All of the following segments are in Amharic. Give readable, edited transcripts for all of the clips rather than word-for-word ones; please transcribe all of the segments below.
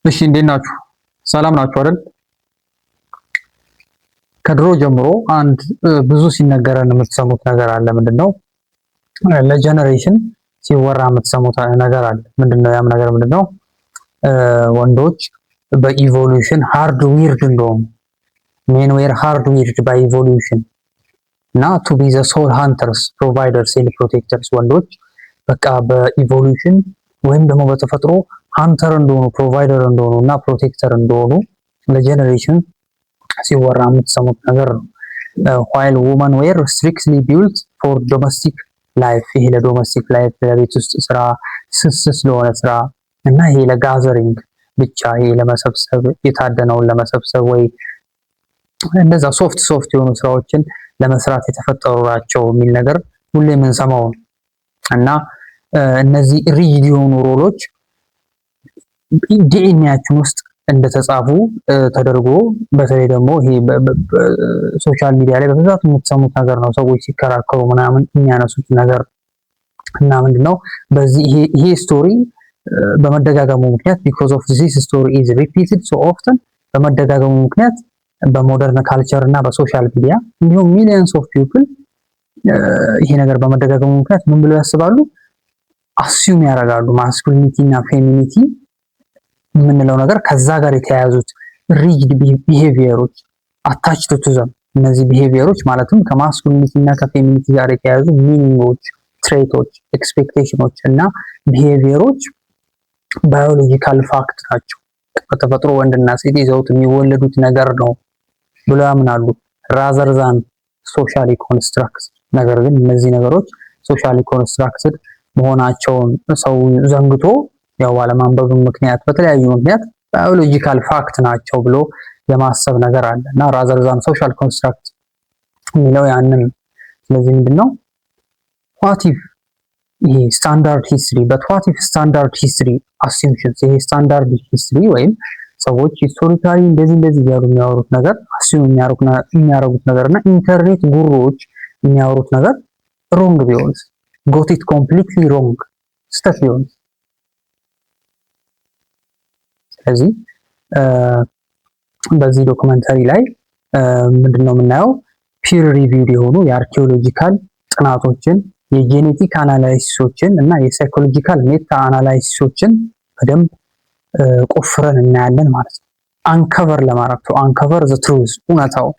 እሺ እንዴት ናችሁ? ሰላም ናችሁ አይደል? ከድሮ ጀምሮ አንድ ብዙ ሲነገረን የምትሰሙት ነገር አለ። ምንድነው? ለጀነሬሽን ሲወራ የምትሰሙት ነገር አለ። ምንድነው? ያም ነገር ምንድነው? ወንዶች በኢቮሉሽን ሃርድ ዊርድ እንደሆኑ ሜን ዌር ሃርድ ዊርድ ባይ ኢቮሉሽን እና ቱ ቢ ዘ ሶል ሃንተርስ ፕሮቫይደርስ ኤንድ ፕሮቴክተርስ ወንዶች በቃ በኢቮሉሽን ወይም ደግሞ በተፈጥሮ ሃንተር እንደሆኑ ፕሮቫይደር እንደሆኑ እና ፕሮቴክተር እንደሆኑ ለጀነሬሽን ሲወራ የምትሰሙት ነገር ነው። while women were strictly built for domestic life ይሄ ለዶሜስቲክ ላይፍ ለቤት ውስጥ ስራ ስስ ለሆነ ስራ እና ይሄ ለጋዘሪንግ ብቻ ይሄ ለመሰብሰብ የታደነውን ለመሰብሰብ ወይ እንደዛ ሶፍት የሆኑ ስራዎችን ለመስራት የተፈጠሩ ናቸው የሚል ነገር ሁሌ የምንሰማው እና እነዚህ ሪጅድ የሆኑ ሮሎች ዲኤንኤያችን ውስጥ እንደተጻፉ ተደርጎ በተለይ ደግሞ ይሄ ሶሻል ሚዲያ ላይ በብዛት የምትሰሙት ነገር ነው። ሰዎች ሲከራከሩ ምናምን የሚያነሱት ነገር እና ምንድነው በዚህ ይሄ ስቶሪ በመደጋገሙ ምክንያት because of this story is repeated so often በመደጋገሙ ምክንያት በሞደርን ካልቸር እና በሶሻል ሚዲያ እንዲሁም ሚሊየንስ ኦፍ ፒፕል ይሄ ነገር በመደጋገሙ ምክንያት ምን ብለው ያስባሉ? አስዩም ያደርጋሉ ማስኩሊኒቲ እና ፌሚኒቲ የምንለው ነገር ከዛ ጋር የተያያዙት ሪጅድ ቢሄቪየሮች አታችድ ቱ ዘም እነዚህ ቢሄቪየሮች ማለትም ከማስኩሊኒቲ እና ከፌሚኒቲ ጋር የተያያዙ ሚኒንጎች፣ ትሬቶች፣ ኤክስፔክቴሽኖች እና ቢሄቪየሮች ባዮሎጂካል ፋክት ናቸው። በተፈጥሮ ወንድና ሴት ይዘውት የሚወለዱት ነገር ነው ብለው ያምናሉ። ራዘር ዛን ሶሻሊ ኮንስትራክትድ ነገር ግን እነዚህ ነገሮች ሶሻሊ ኮንስትራክትድ መሆናቸውን ሰው ዘንግቶ ያው ባለማንበብ ምክንያት በተለያዩ ምክንያት ባዮሎጂካል ፋክት ናቸው ብሎ የማሰብ ነገር አለ እና ራዘር ዛን ሶሻል ኮንስትራክት የሚለው ያንን። ስለዚህ ምንድነው what if ይሄ ስታንዳርድ ሂስትሪ what if ስታንዳርድ ሂስትሪ assumptions ይሄ ስታንዳርድ ሂስትሪ ወይም ሰዎች ሂስቶሪካሊ እንደዚህ ያሉ የሚያወሩት ነገር አስዩም የሚያደርጉት ነገርና ኢንተርኔት ጉሮዎች የሚያወሩት ነገር ሮንግ ቢሆንስ got it completely wrong ስህተት ቢሆንስ? ስለዚህ በዚህ ዶክመንተሪ ላይ ምንድነው የምናየው ፒር ሪቪውድ የሆኑ የአርኪኦሎጂካል ጥናቶችን የጄኔቲክ አናላይሲሶችን እና የሳይኮሎጂካል ሜታ አናላይሲሶችን በደንብ ቆፍረን እናያለን ማለት ነው። አንከቨር ለማድረግ ነው አንከቨር ዘ ትሩዝ እውነታው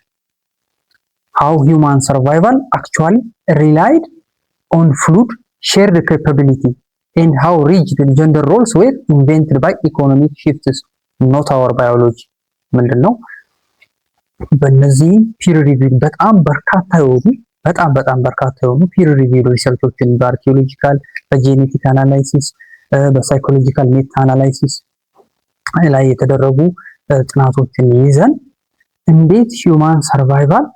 how human survival actually relied on fluid shared capability and how rigid gender roles were invented by economic shifts not our biology ምንድነው በእነዚህ ፒር ሪቪው በጣም በርካታ የሆኑ ፒር ሪቪው ሪሰርቾችን በአርኪኦሎጂካል በጄኔቲክ አናላይሲስ በሳይኮሎጂካል ሜታ አናላይሲስ ላይ የተደረጉ ጥናቶችን ይዘን እንዴት ሂውማን ሰርቫይቫል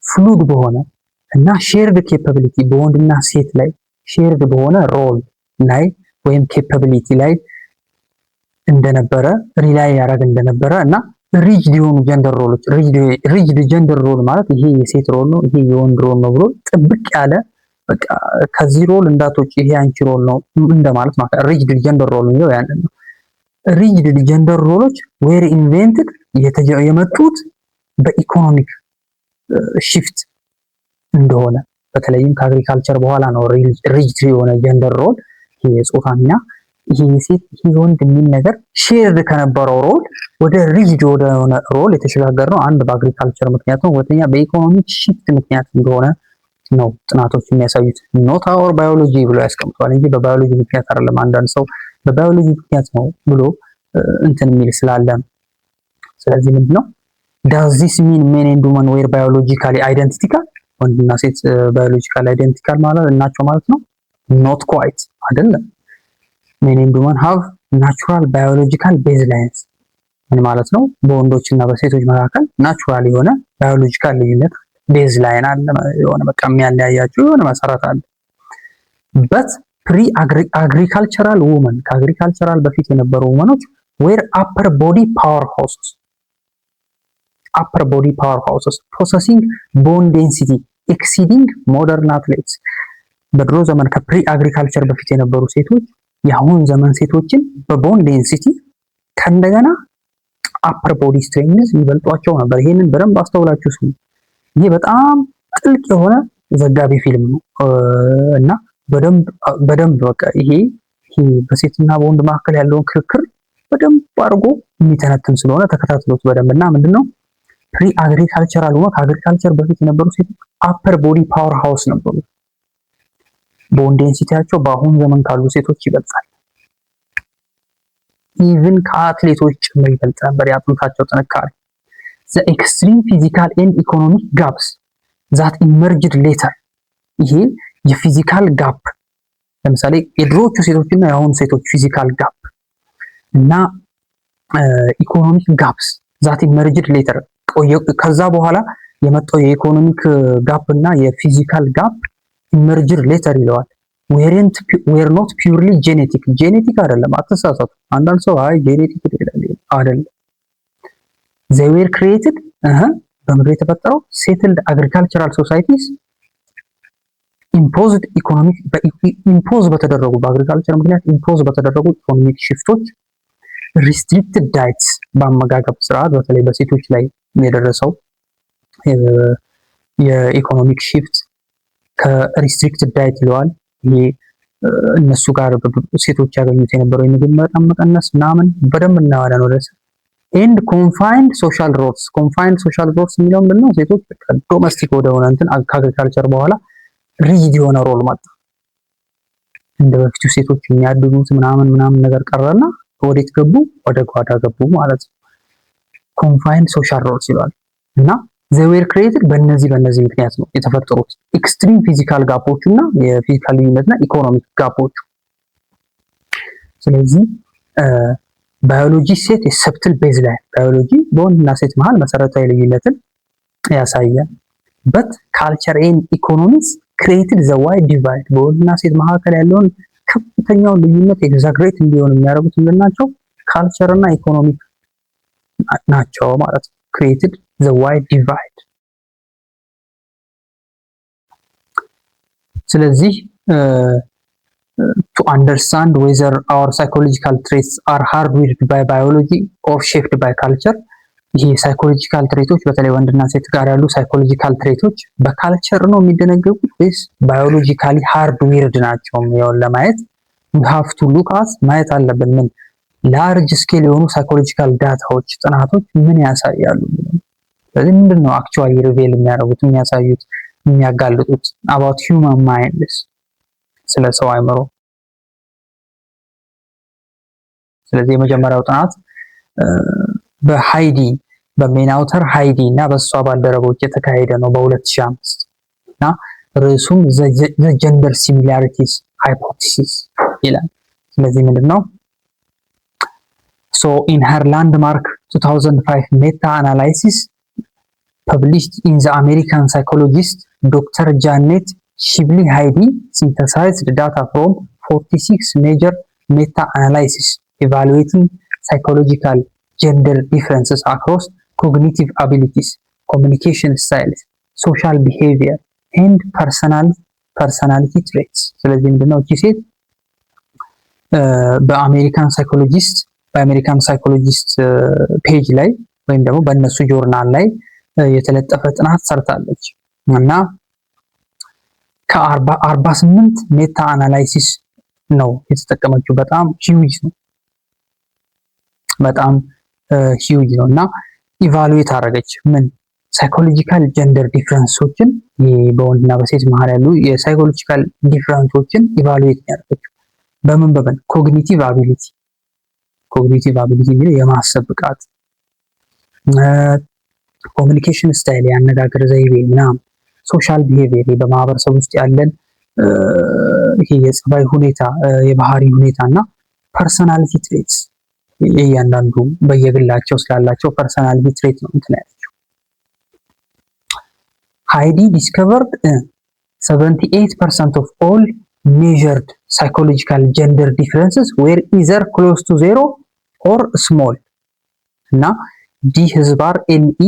ፍሉድ በሆነ እና ሼርድ ኬፓቢሊቲ በወንድና ሴት ላይ ሼርድ በሆነ ሮል ላይ ወይም ኬፓቢሊቲ ላይ እንደነበረ ሪላይ ያደረግ እንደነበረ እና ሪጅድ የሆኑ ጀንደር ሮሎች ሪጅድ ጀንደር ሮል ማለት ይሄ የሴት ሮል ነው ይሄ የወንድ ሮል ነው ብሎ ጥብቅ ያለ በቃ ከዚህ ሮል እንዳትወጪ ይሄ አንቺ ሮል ነው እንደማለት ማለት ሪጅድ ጀንደር ሮል ነው ያንን ነው። ሪጅድ ጀንደር ሮሎች ዌር ኢንቨንትድ የመጡት በኢኮኖሚክ shift እንደሆነ በተለይም ከአግሪካልቸር በኋላ ነው ሪጅድ የሆነ ጀንደር ሮል ይሄ የጾታና ይሄ የሴት ይሄ ወንድ የሚል ነገር ሼርድ ከነበረው ሮል ወደ ሪጅድ ወደ ሆነ ሮል የተሸጋገረው አንድ በአግሪካልቸር ምክንያት ነው፣ ሁለተኛ በኢኮኖሚክ shift ምክንያት እንደሆነ ነው ጥናቶች የሚያሳዩት። ኖት አወር ባዮሎጂ ብሎ ያስቀምጧል እንጂ በባዮሎጂ ምክንያት አይደለም። አንዳንድ ሰው በባዮሎጂ ምክንያት ነው ብሎ እንትን የሚል ስላለ ስለዚህ ምንድነው does this mean men and women were biologically identical ወንድና ሴት ባዮሎጂካሊ አይደንቲካል ማለት እናቸው ማለት ነው? not quite አይደለም። men and women have natural biological baselines ምን ማለት ነው? በወንዶችና በሴቶች መካከል ናቹራል የሆነ ባዮሎጂካል ልዩነት ቤዝላይን አለ የሆነ በቃ የሚያለያያቸው የሆነ መሰረት አለ። but pre-agricultural women ከአግሪካልቸራል በፊት የነበሩ ውመኖች were upper body powerhouses possessing bone density exceeding modern athletes በድሮ ዘመን ከፕሪ አግሪካልቸር በፊት የነበሩ ሴቶች የአሁን ዘመን ሴቶችን በቦን ዴንሲቲ ከእንደገና አፐር ቦዲ ስትሬንግዝ ይበልጧቸው ነበር። ይሄንን በደንብ አስተውላችሁ ስሙ። ይሄ በጣም ጥልቅ የሆነ ዘጋቢ ፊልም ነው እና በደንብ በቃ ይሄ በሴትና በወንድ መካከል ያለውን ክርክር በደንብ አድርጎ የሚተነትን ስለሆነ ተከታትሎት በደንብ። እና ምንድነው ፕሪ አግሪካልቸራል ወቅት ከአግሪካልቸር በፊት የነበሩ ሴቶች አፐር ቦዲ ፓወር ሃውስ ነበሩ። ቦን ዴንሲቲያቸው በአሁን ዘመን ካሉ ሴቶች ይበልጣል። ኢቭን ከአትሌቶች ጭምር ይበልጥ ነበር የአጥንታቸው ጥንካሬ። ዘ ኤክስትሪም ፊዚካል ኤንድ ኢኮኖሚክ ጋፕስ ዛት ኢመርጅድ ሌተር። ይሄ የፊዚካል ጋፕ ለምሳሌ የድሮዎቹ ሴቶችና የአሁኑ ሴቶች ፊዚካል ጋፕ እና ኢኮኖሚክ ጋፕስ ዛት ኢመርጅድ ሌተር፣ ከዛ በኋላ የመጣው የኢኮኖሚክ ጋፕ እና የፊዚካል ጋፕ ኢመርጅድ ሌተር ይለዋል። ዌር ኖት ፒውርሊ ጄኔቲክ አይደለም፣ አትሳሳቱ። አንዳንድ ሰው አይ ጄኔቲክ አይደለም። they were created በምድር የተፈጠረው ሴትልድ አግሪካልቸራል ሶሳይቲስ ኢምፖዝ በተደረጉ በአግሪካልቸር ምክንያት ኢምፖዝ በተደረጉ ኢኮኖሚክ ሽፍቶች፣ ሪስትሪክትድ ዳይትስ በአመጋገብ ስርዓት በተለይ በሴቶች ላይ የደረሰው የኢኮኖሚክ ሽፍት ከሪስትሪክትድ ዳይት ይለዋል። ይሄ እነሱ ጋር ሴቶች ያገኙት የነበረው የምግብ መጠን መቀነስ ምናምን በደንብ እናዋለን ወደ ኤንድ ኮንፋይንድ ሶሻል ሮልስ። ኮንፋይንድ ሶሻል ሮልስ የሚለው ምንድነው? ሴቶች ዶሜስቲክ ወደሆነ እንትን ከአግሪካልቸር በኋላ ሪጅድ የሆነ ሮል መጣ። እንደ በፊቱ ሴቶች የሚያድጉት ምናምን ነገር ቀረና ወዴት ገቡ? ወደ ጓዳ ገቡ ማለት ነው። ኮንፋይንድ ሶሻል ሮልስ ይላል እና they were created በእነዚህ ምክንያት ነው የተፈጠሩት። ኤክስትሪም ፊዚካል ጋፖቹ እና የፊዚካል ልዩነትና ኢኮኖሚክ ጋፖቹ። ስለዚህ ባዮሎጂ ሴት የሰብትል ቤዝ ላይ ባዮሎጂ በወንድና ሴት መሃል መሰረታዊ ልዩነትን ያሳያል። በት ካልቸር ኤንድ ኢኮኖሚክስ ክሬትድ ዘ ዋይድ ዲቫይድ። በወንድና ሴት መካከል ያለውን ከፍተኛውን ልዩነት ኤግዛግሬት እንዲሆን የሚያደርጉት ምንድናቸው? ካልቸር እና ኢኮኖሚክ ናቸው ማለት ነው። ክሬትድ the wide divide። ስለዚህ to understand whether our psychological traits are hardwired by biology or shaped by culture። ይሄ ሳይኮሎጂካል ትሬቶች በተለይ ወንድና ሴት ጋር ያሉ ሳይኮሎጂካል ትሬቶች በካልቸር ነው የሚደነገጉት ወይስ ባዮሎጂካሊ ሃርድዊርድ ናቸው? ያው ለማየት we have to look at ማየት አለብን። ምን ላርጅ ስኬል የሆኑ ሳይኮሎጂካል ዳታዎች ጥናቶች ምን ያሳያሉ? ስለዚህ ምንድነው አክቹዋሊ ሪቬል የሚያደርጉት የሚያሳዩት የሚያጋልጡት about human minds ስለ ሰው አእምሮ። ስለዚህ የመጀመሪያው ጥናት በሃይዲ በሜናውተር ሃይዲ እና በሷ ባልደረቦች የተካሄደ ነው በ2005 እና ርዕሱም the gender similarities hypothesis ይላል። ስለዚህ ምንድነው so in her landmark 2005 meta analysis published in the American psychologist Dr. Janet Shibley Heidi synthesized data from 46 major meta-analyses evaluating psychological gender differences across cognitive abilities, communication styles, social behavior, and personality traits. ስለዚህ ምንድነው እቺ ሴት በአሜሪካን ሳይኮሎጂስት ፔጅ ላይ ወይም ደግሞ በእነሱ ጆርናል ላይ የተለጠፈ ጥናት ሰርታለች እና ከ48 ሜታ አናላይሲስ ነው የተጠቀመችው። በጣም ሂውጅ ነው እና ኢቫሉዌት አደረገች ምን ሳይኮሎጂካል ጀንደር ዲፍረንሶችን በወንድና በሴት መሃል ያሉ የሳይኮሎጂካል ዲፍረንሶችን ኢቫሉዌት ያደረገች በምን ኮግኒቲቭ አቢሊቲ የሚለው የማሰብ ብቃት፣ ኮሚኒኬሽን ስታይል ያነጋገር ዘይቤ ምናምን፣ ሶሻል ቢሄቪየር በማህበረሰብ ውስጥ ያለን ይሄ የጸባይ ሁኔታ የባህሪ ሁኔታ እና ፐርሰናሊቲ ትሬትስ እያንዳንዱ በየግላቸው ስላላቸው ፐርሰናሊቲ ትሬት ነው እንትን ያለችው። ሃይዲ ዲስከቨርድ 78% of all measured psychological gender differences were either close to zero or small እና ዲ ህዝባር ኤንኢ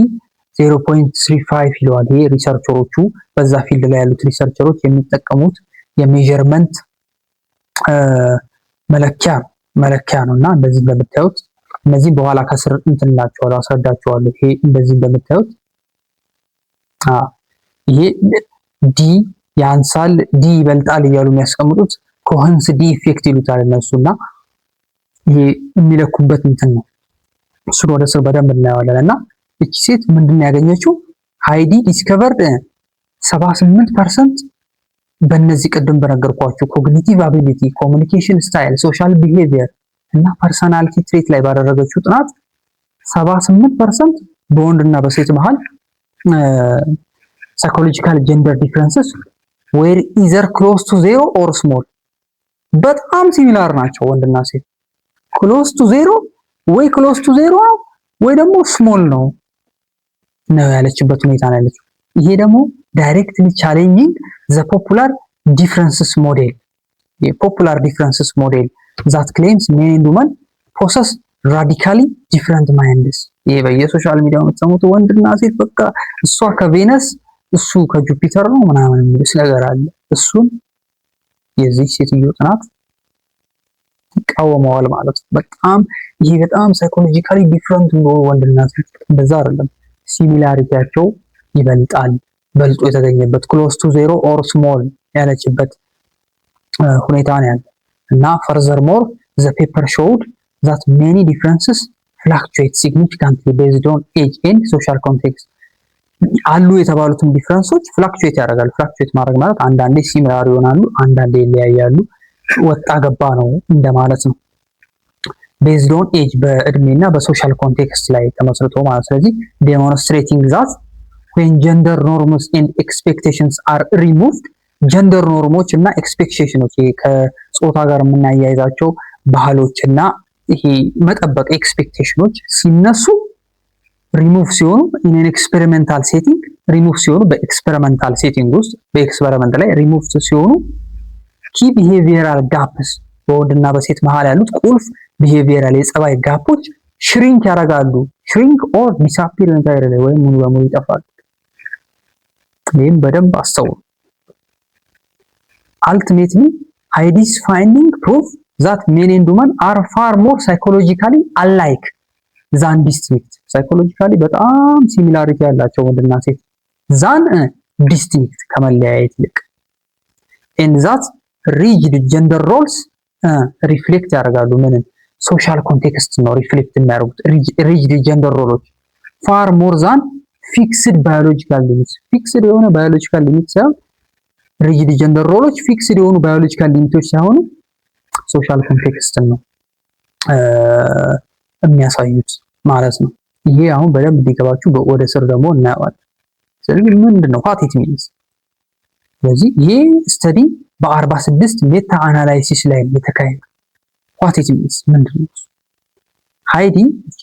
0.35 ይለዋል። ይሄ ሪሰርቸሮቹ በዛ ፊልድ ላይ ያሉት ሪሰርቸሮች የሚጠቀሙት የሜዠርመንት መለኪያ ነውና እንደዚህ እንደምታዩት እነዚህ በኋላ ከስር እንትንላችኋለሁ አስረዳችኋለሁ። ይሄ እንደዚህ እንደምታዩት ይሄ ዲ ያንሳል ዲ ይበልጣል እያሉ የሚያስቀምጡት ኮሄንስ ዲ ኢፌክት ይሉታል እነሱና ይሄ የሚለኩበት እንትን ነው። እሱን ወደ ስር በደንብ እናየዋለን። እና እቺ ሴት ምንድን ነው ያገኘችው? ሃይዲ ዲስከቨርድ 78% በእነዚህ ቅድም በነገርኳችሁ ኮግኒቲቭ አቢሊቲ፣ ኮሚኒኬሽን ስታይል፣ ሶሻል ቢሄቪየር እና ፐርሰናሊቲ ትሬት ላይ ባደረገችው ጥናት 78% በወንድና በሴት መሃል ሳይኮሎጂካል ጀንደር ዲፍረንስስ ዌር ኢዘር ክሎዝ ቱ ዜሮ ኦር ስሞል፣ በጣም ሲሚላር ናቸው ወንድና ሴት። ክሎዝ ቱ ዜሮ ወይ ክሎዝ ቱ ዜሮ ነው ወይ ደግሞ ስሞል ነው ያለችበት ሁኔታ ነው ያለችው። ይሄ ደግሞ ዳይሬክትሊ ቻሌንጂንግ ዘ ፖፑላር ዲፍረንስስ ሞዴል፣ የፖፑላር ዲፍረንስስ ሞዴል ዛት ክሌምስ ሜን ኤንድ ውመን ፖሰስ ራዲካሊ ዲፍረንት ማይንድስ። ይሄ በየሶሻል ሚዲያው የምትሰሙት ወንድና ሴት በቃ እሷ ከቬነስ እሱ ከጁፒተር ነው ምናምን የሚልስ ነገር አለ። እሱን የዚህ ሴትዮ ጥናት ይቃወመዋል ማለት ነው። በጣም ይሄ በጣም ሳይኮሎጂካሊ ዲፍረንት ነው ወንድና ሴት፣ እንደዛ አይደለም። ሲሚላሪቲያቸው ይበልጣል፣ በልጦ የተገኘበት ክሎዝ ቱ ዜሮ ኦር ስሞል ያለችበት ሁኔታ ነው ያለ እና ፈርዘር ሞር ዘ ፔፐር ሾውድ ዛት ሜኒ ዲፍረንስስ ፍላክቹዌት ሲግኒፊካንትሊ ቤዝድ ኦን ኤጅ ኤንድ ሶሻል ኮንቴክስት። አሉ የተባሉትን ዲፍረንሶች ፍላክቹዌት ያደርጋሉ። ፍላክቹዌት ማድረግ ማለት አንዳንዴ ሲሚላር ይሆናሉ፣ አንዳንዴ ይለያያሉ። ወጣ ገባ ነው እንደማለት ነው። ቤዝድ ኦን ኤጅ በእድሜና በሶሻል ኮንቴክስት ላይ ተመስርቶ ማለት። ስለዚህ ዴሞንስትሬቲንግ ዛት when gender norms and expectations are removed፣ ጀንደር ኖርሞች እና ኤክስፔክቴሽኖች ከጾታ ጋር የምናያይዛቸው ባህሎች እና ይሄ መጠበቅ ኤክስፔክቴሽኖች ሲነሱ ሪሙቭ ሲሆኑ in an experimental setting ሪሙቭ ሲሆኑ በኤክስፐሪመንታል ሴቲንግ ውስጥ በኤክስፐሪመንት ላይ ሪሙቭ ሲሆኑ ኪ ቢሄቪየራል ጋፕስ በወንድና በሴት መሃል ያሉት ቁልፍ ቢሄቪየራል የጸባይ ጋፖች ሽሪንክ ያደርጋሉ። ሽሪንክ ኦር ዲስአፒር ኢንታይርሊ ወይም ሙሉ በሙሉ ይጠፋሉ። ይህም በደንብ አስተውሉ። አልቲሜትሊ ሃይዲስ ፋይንዲንግ ፕሩቭ ዛት ሜን ኤንድ ውመን አር ፋር ሞር ሳይኮሎጂካሊ አላይክ ዛን ዲስቲንክት። ሳይኮሎጂካሊ በጣም ሲሚላሪቲ ያላቸው ወንድና ሴት ዛን ዲስቲንክት ከመለያየት ይልቅ ኤንድ ዛት ሪጅድ ጀንደር ሮልስ ሪፍሌክት ያደርጋሉ። ምንን ሶሻል ኮንቴክስት ነው ሪፍሌክት የሚያደርጉት ሪጅድ ጀንደር ሮሎች ፋር ሞር ዛን ፊክስድ ባዮሎጂካል ሊሚትስ። ፊክስድ የሆነ ባዮሎጂካል ሊሚት ሳይሆን ሪጅድ ጀንደር ሮሎች ፊክስድ የሆኑ ባዮሎጂካል ሊሚቶች ሳይሆኑ ሶሻል ኮንቴክስት ነው የሚያሳዩት ማለት ነው። ይሄ አሁን በደንብ እንዲገባችሁ ወደ ስር ደግሞ እናየዋለን። ስለዚህ ምንድን ነው ዋት ኢት ሚንስ? ስለዚህ ይሄ ስተዲ በ46 ሜታ አናላይሲስ ላይ የተካሄደ ዋት ኢት ሚንስ ምንድን ነው? ሃይዲ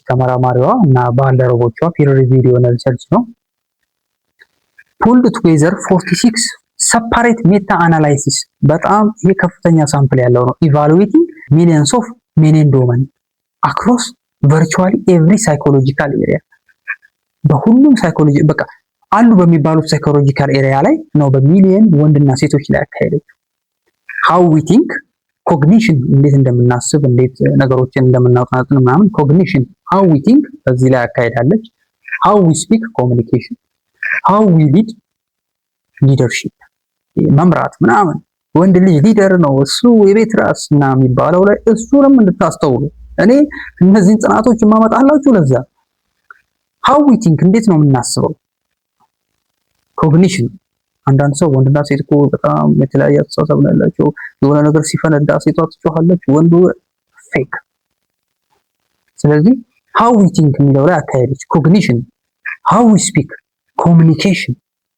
ተመራማሪዋ እና ባልደረቦቿ ፒር ሪቪውድ የሆነ ሪሰርች ነው ፑልድ ቱጌዘር 46 ሰፓሬት ሜታ አናላይሲስ። በጣም ይሄ ከፍተኛ ሳምፕል ያለው ነው። ኢቫሉዌቲንግ ሚሊየንስ ኦፍ ሜን ኤንድ ውመን አክሮስ ቨርቹዋሊ ኤቭሪ ሳይኮሎጂካል ኤሪያ። በሁሉም ሳይኮሎጂ በቃ አሉ በሚባሉት ሳይኮሎጂካል ኤሪያ ላይ ነው በሚሊየን ወንድና ሴቶች ላይ ያካሄደችው። ሃው ዊ ቲንክ ኮግኒሽን፣ እንዴት እንደምናስብ እንዴት ነገሮችን እንደምናውጣጥን ምናምን ኮግኒሽን፣ ሃው ዊ ቲንክ በዚህ ላይ ያካሄዳለች። ሃው ዊ ስፒክ ኮሚኒኬሽን፣ ሃው ዊ ሊድ ሊደርሺፕ መምራት ምናምን። ወንድ ልጅ ሊደር ነው እሱ የቤት ራስ እና የሚባለው ላይ እሱንም እንድታስተውሉ እኔ እነዚህን ጥናቶች የማመጣላችሁ ለዛ። ሃው ዊ ቲንክ እንዴት ነው የምናስበው። ኮግኒሽን አንዳንድ ሰው ወንድና ሴት እኮ በጣም የተለያየ አስተሳሰብ ነው ያላቸው። የሆነ ነገር ሲፈነዳ ሴቷ ትጮኻለች፣ ወንዱ ፌክ። ስለዚህ ሃው ዊ ቲንክ የሚለው ላይ አካሄደች ኮግኒሽን። ሃው ዊ ስፒክ ኮሚኒኬሽን፣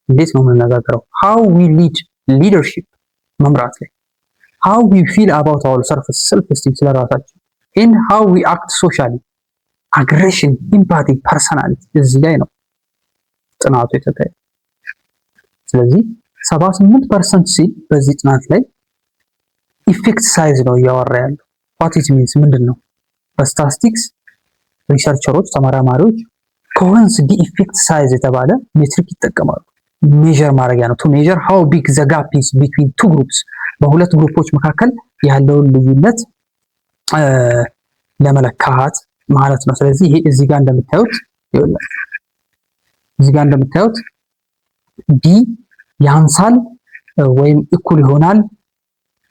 እንዴት ነው የምንነጋገረው። ሃው ዊ ሊድ ሊደርሺፕ መምራት ላይ። ሃው ዊ ፊል አባውት አወር ሰልፍ ስቲም ስለራሳችን። ኤንድ ሃው ዊ አክት ሶሻሊ አግሬሽን፣ ኢምፓቲ፣ ፐርሰናሊቲ እዚህ ላይ ነው ጥናቱ የተካሄደ። ስለዚህ 78% ሲል በዚህ ጥናት ላይ ኢፌክት ሳይዝ ነው እያወራ ያለው። ዋት ኢት ሚንስ ምንድን ነው? በስታቲስቲክስ ሪሰርቸሮች ተመራማሪዎች ኮሄንስ ዲ ኢፌክት ሳይዝ የተባለ ሜትሪክ ይጠቀማሉ። ሜዠር ማድረጊያ ነው። ቱ ሜዠር ሃው ቢግ ዘ ጋፕ ኢዝ ቢትዊን ቱ ግሩፕስ፣ በሁለት ግሩፖች መካከል ያለውን ልዩነት ለመለካት ማለት ነው። ስለዚህ ይሄ እዚህ ጋር እንደምታዩት ዲ ያንሳል ወይም እኩል ይሆናል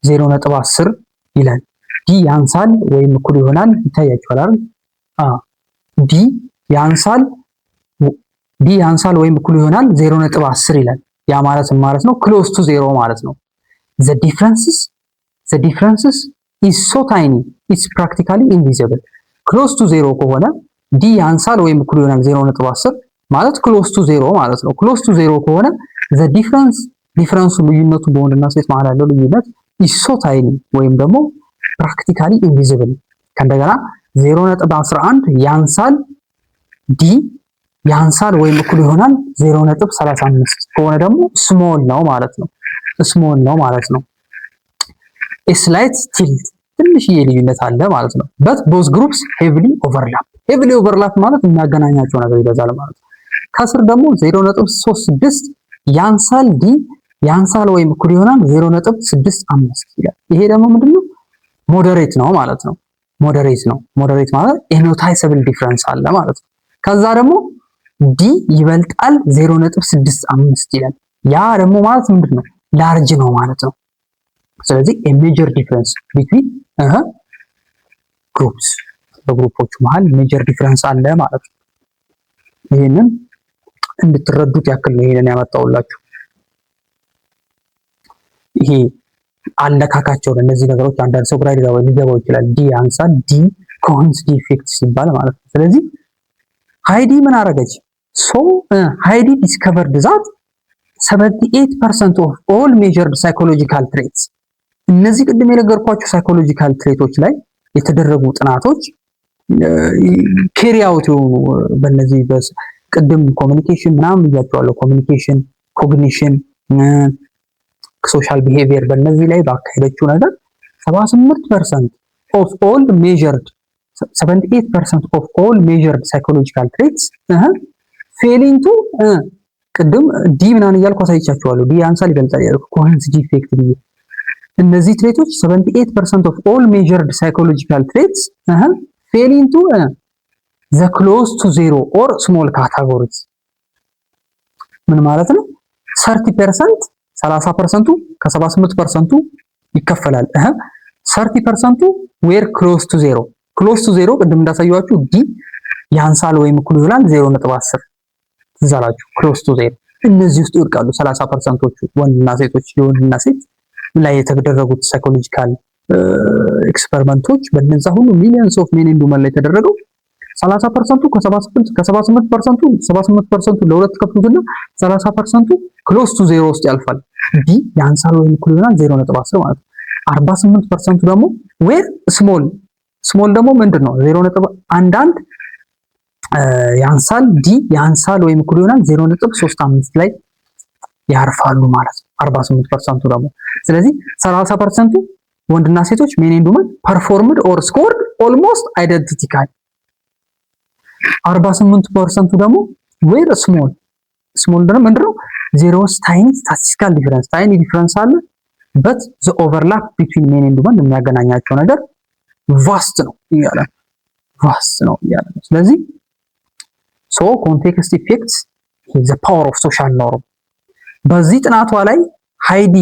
0.10 ይላል። ዲ ያንሳል ወይም እኩል ይሆናል ይታያችኋል አይደል? ዲ ያንሳል ወይም እኩል ይሆናል 0.10 ይላል። ያ ማለት ነው ክሎዝ ቱ 0 ማለት ነው። the differences is so tiny it's practically invisible። ክሎዝ ቱ 0 ከሆነ ዲ ያንሳል ወይም እኩል ይሆናል 0.10 ማለት ክሎዝ ቱ 0 ማለት ነው። ክሎዝ ቱ 0 ከሆነ the ዲፈረንሱ ልዩነቱ በወንድና ሴት መሃል ያለው ልዩነት is so tiny ወይም ደግሞ practically invisible። ከእንደገና 0.11 ያንሳል ዲ ያንሳል ወይም እኩል ይሆናል 0.35 ከሆነ ደግሞ ስሞል ነው ማለት ነው። a slight tilt ትንሽዬ ልዩነት አለ ማለት ነው። but both groups heavily overlap ማለት የሚያገናኛቸው ነገር ይበዛል ማለት ነው። ከስር ደግሞ 0.36 ያንሳል ዲ ያንሳል ወይም እኩል ይሆናል 0.65 ይላል። ይሄ ደግሞ ምንድነው ሞዴሬት ነው ማለት ነው። ሞዴሬት ማለት ኖታይሰብል ዲፈረንስ አለ ማለት ነው። ከዛ ደግሞ ዲ ይበልጣል 0.65 ይላል። ያ ደግሞ ማለት ምንድነው ላርጅ ነው ማለት ነው። ስለዚህ a major difference between groups በግሩፖቹ መሃል ሜጀር ዲፈረንስ አለ ማለት ነው። ይሄንን እንድትረዱት ያክል ነው ይሄንን ያመጣውላችሁ። ይሄ አለካካቸው እነዚህ ነገሮች አንዳንድ ሰው ግራ ሊገባው ይችላል። ዲ ያንሳል ዲ ኮንስ ዲፌክት ሲባል ማለት ነው። ስለዚህ ሃይዲ ምን አረገች? ሃይዲ ዲስከቨርድ ዛት 78% of all measured psychological traits እነዚህ ቅድም የነገርኳችሁ ሳይኮሎጂካል ትሬቶች ላይ የተደረጉ ጥናቶች ኬሪ አውት የሆኑ በእነዚህ ቅድም ኮሚኒኬሽን ምናምን ብያቸዋለሁ። ኮሚኒኬሽን፣ ኮግኒሽን፣ ሶሻል ቢሄቪየር በእነዚህ ላይ ባካሄደችው ነገር 78% of all measured 78% of all measured psychological traits failing to ቅድም ዲ ምናምን እያልኩ አሳይቻችኋለሁ። ዲ ያንሳል ይበልጣል ያልኩ ኮሄረንስ ዲፌክት ብዬ እነዚህ ትሬቶች 78% of all measured psychological traits failing to the close to zero or small categories ምን ማለት ነው? 30% ከ78% ይከፈላል። 30% were close to zero ቅድም እንዳሳየዋችሁ ዲ ያንሳል ወይም እኩል ይሆናል 0.10 ትዛላችሁ close to zero እነዚህ ውስጥ ይወድቃሉ 30%ዎቹ ወንድና ሴቶች የወንድና ሴት ላይ የተደረጉት ሳይኮሎጂካል ኤክስፐሪመንቶች በእነዛ ሁሉ ሚሊየንስ ኦፍ ሜን ኤንድ ውመን ላይ የተደረገው 30% ከ78% ለሁለት ከፍሉትና 30% ክሎዝ ቱ ዜሮ ውስጥ ያልፋል። ዲ ያንሳል ወይም እኩል ይሆናል 0.10 ማለት ነው። 48% ደግሞ ዌር ስሞል ደግሞ ምንድነው 0.11 ያንሳል ዲ ያንሳል ወይም እኩል ይሆናል 0.35 ላይ ያርፋሉ ማለት ነው። 48% ደግሞ ስለዚህ 30% ወንድና ሴቶች ሜን ኤንድ ውመን ፐርፎርምድ ኦር ስኮርድ ኦልሞስት አይደንቲካል 48% ደግሞ ዌር ስሞል ደግሞ ምንድነው ዜሮ ታይኒ ስታቲስቲካል ዲፈረንስ ታይኒ ዲፈረንስ አለ በት ዘ ኦቨርላፕ ቢትዊን ሜን ኤንድ ውመን የሚያገናኛቸው ነገር ቫስት ነው እያለ ነው። ስለዚህ ኮንቴክስት ኢፌክትስ ዘ ፓወር ኦፍ ሶሻል ኖርም በዚህ ጥናቷ ላይ ሃይዲ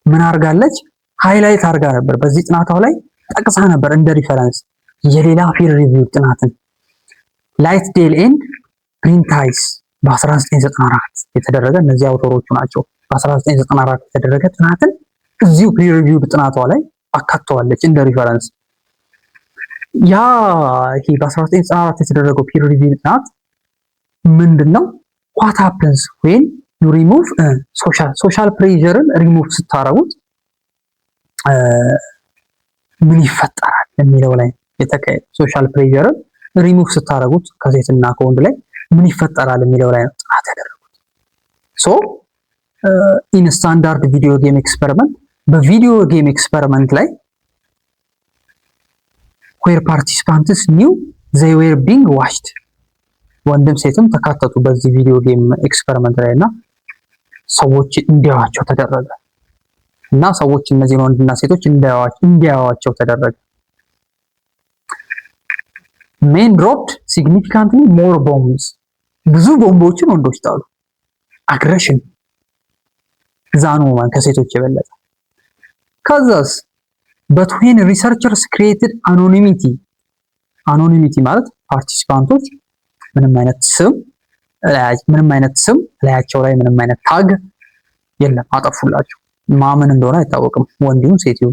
ምን አርጋለች? ሃይላይት አርጋ ነበር። በዚህ ጥናቷ ላይ ጠቅሳ ነበር እንደ ሪፈረንስ የሌላ ፒር ሪቪው ጥናትን ላይት ዴል ኤንድ ግሪንታይስ በ1994 የተደረገ እነዚህ አውተሮቹ ናቸው። በ1994 የተደረገ ጥናትን እዚሁ ፒር ሪቪው ጥናቷ ላይ አካተዋለች እንደ ሪፈረንስ። ያ ይሄ በ1994 የተደረገው ፒር ሪቪው ጥናት ምንድነው? what happens when you remove social pressure ሪሙቭ ስታረጉት ምን ይፈጠራል የሚለው ላይ የተካሄደ ሶሻል ፕሬዠር ሪሙቭ ስታረጉት ከሴትና ከወንድ ላይ ምን ይፈጠራል የሚለው ላይ ነው ጥናት ያደረጉት። ኢን ስታንዳርድ ቪዲዮ ጌም ኤክስፐሪመንት በቪዲዮ ጌም ኤክስፐሪመንት ላይ where participants knew they were being watched ወንድም ሴትም ተካተቱ በዚህ ቪዲዮ ጌም ኤክስፐሪመንት ላይ እና ሰዎች እንዲያዋቸው ተደረገ እና ሰዎች እነዚህ ወንድና ሴቶች እንዲያዋቸው ተደረገ። ሜን ድሮፕድ ሲግኒፊካንትሊ ሞር ቦምብስ ብዙ ቦምቦችን ወንዶች ጣሉ። አግሬሽን ዛን ውመን ከሴቶች የበለጠ። ከዛስ but when researchers created anonymity ማለት ፓርቲሲፓንቶች ምንም አይነት ስም ላያቸው ላይ ምንም አይነት ታግ የለም አጠፉላቸው። ማመን እንደሆነ አይታወቅም ወንዲውን ሴቲው።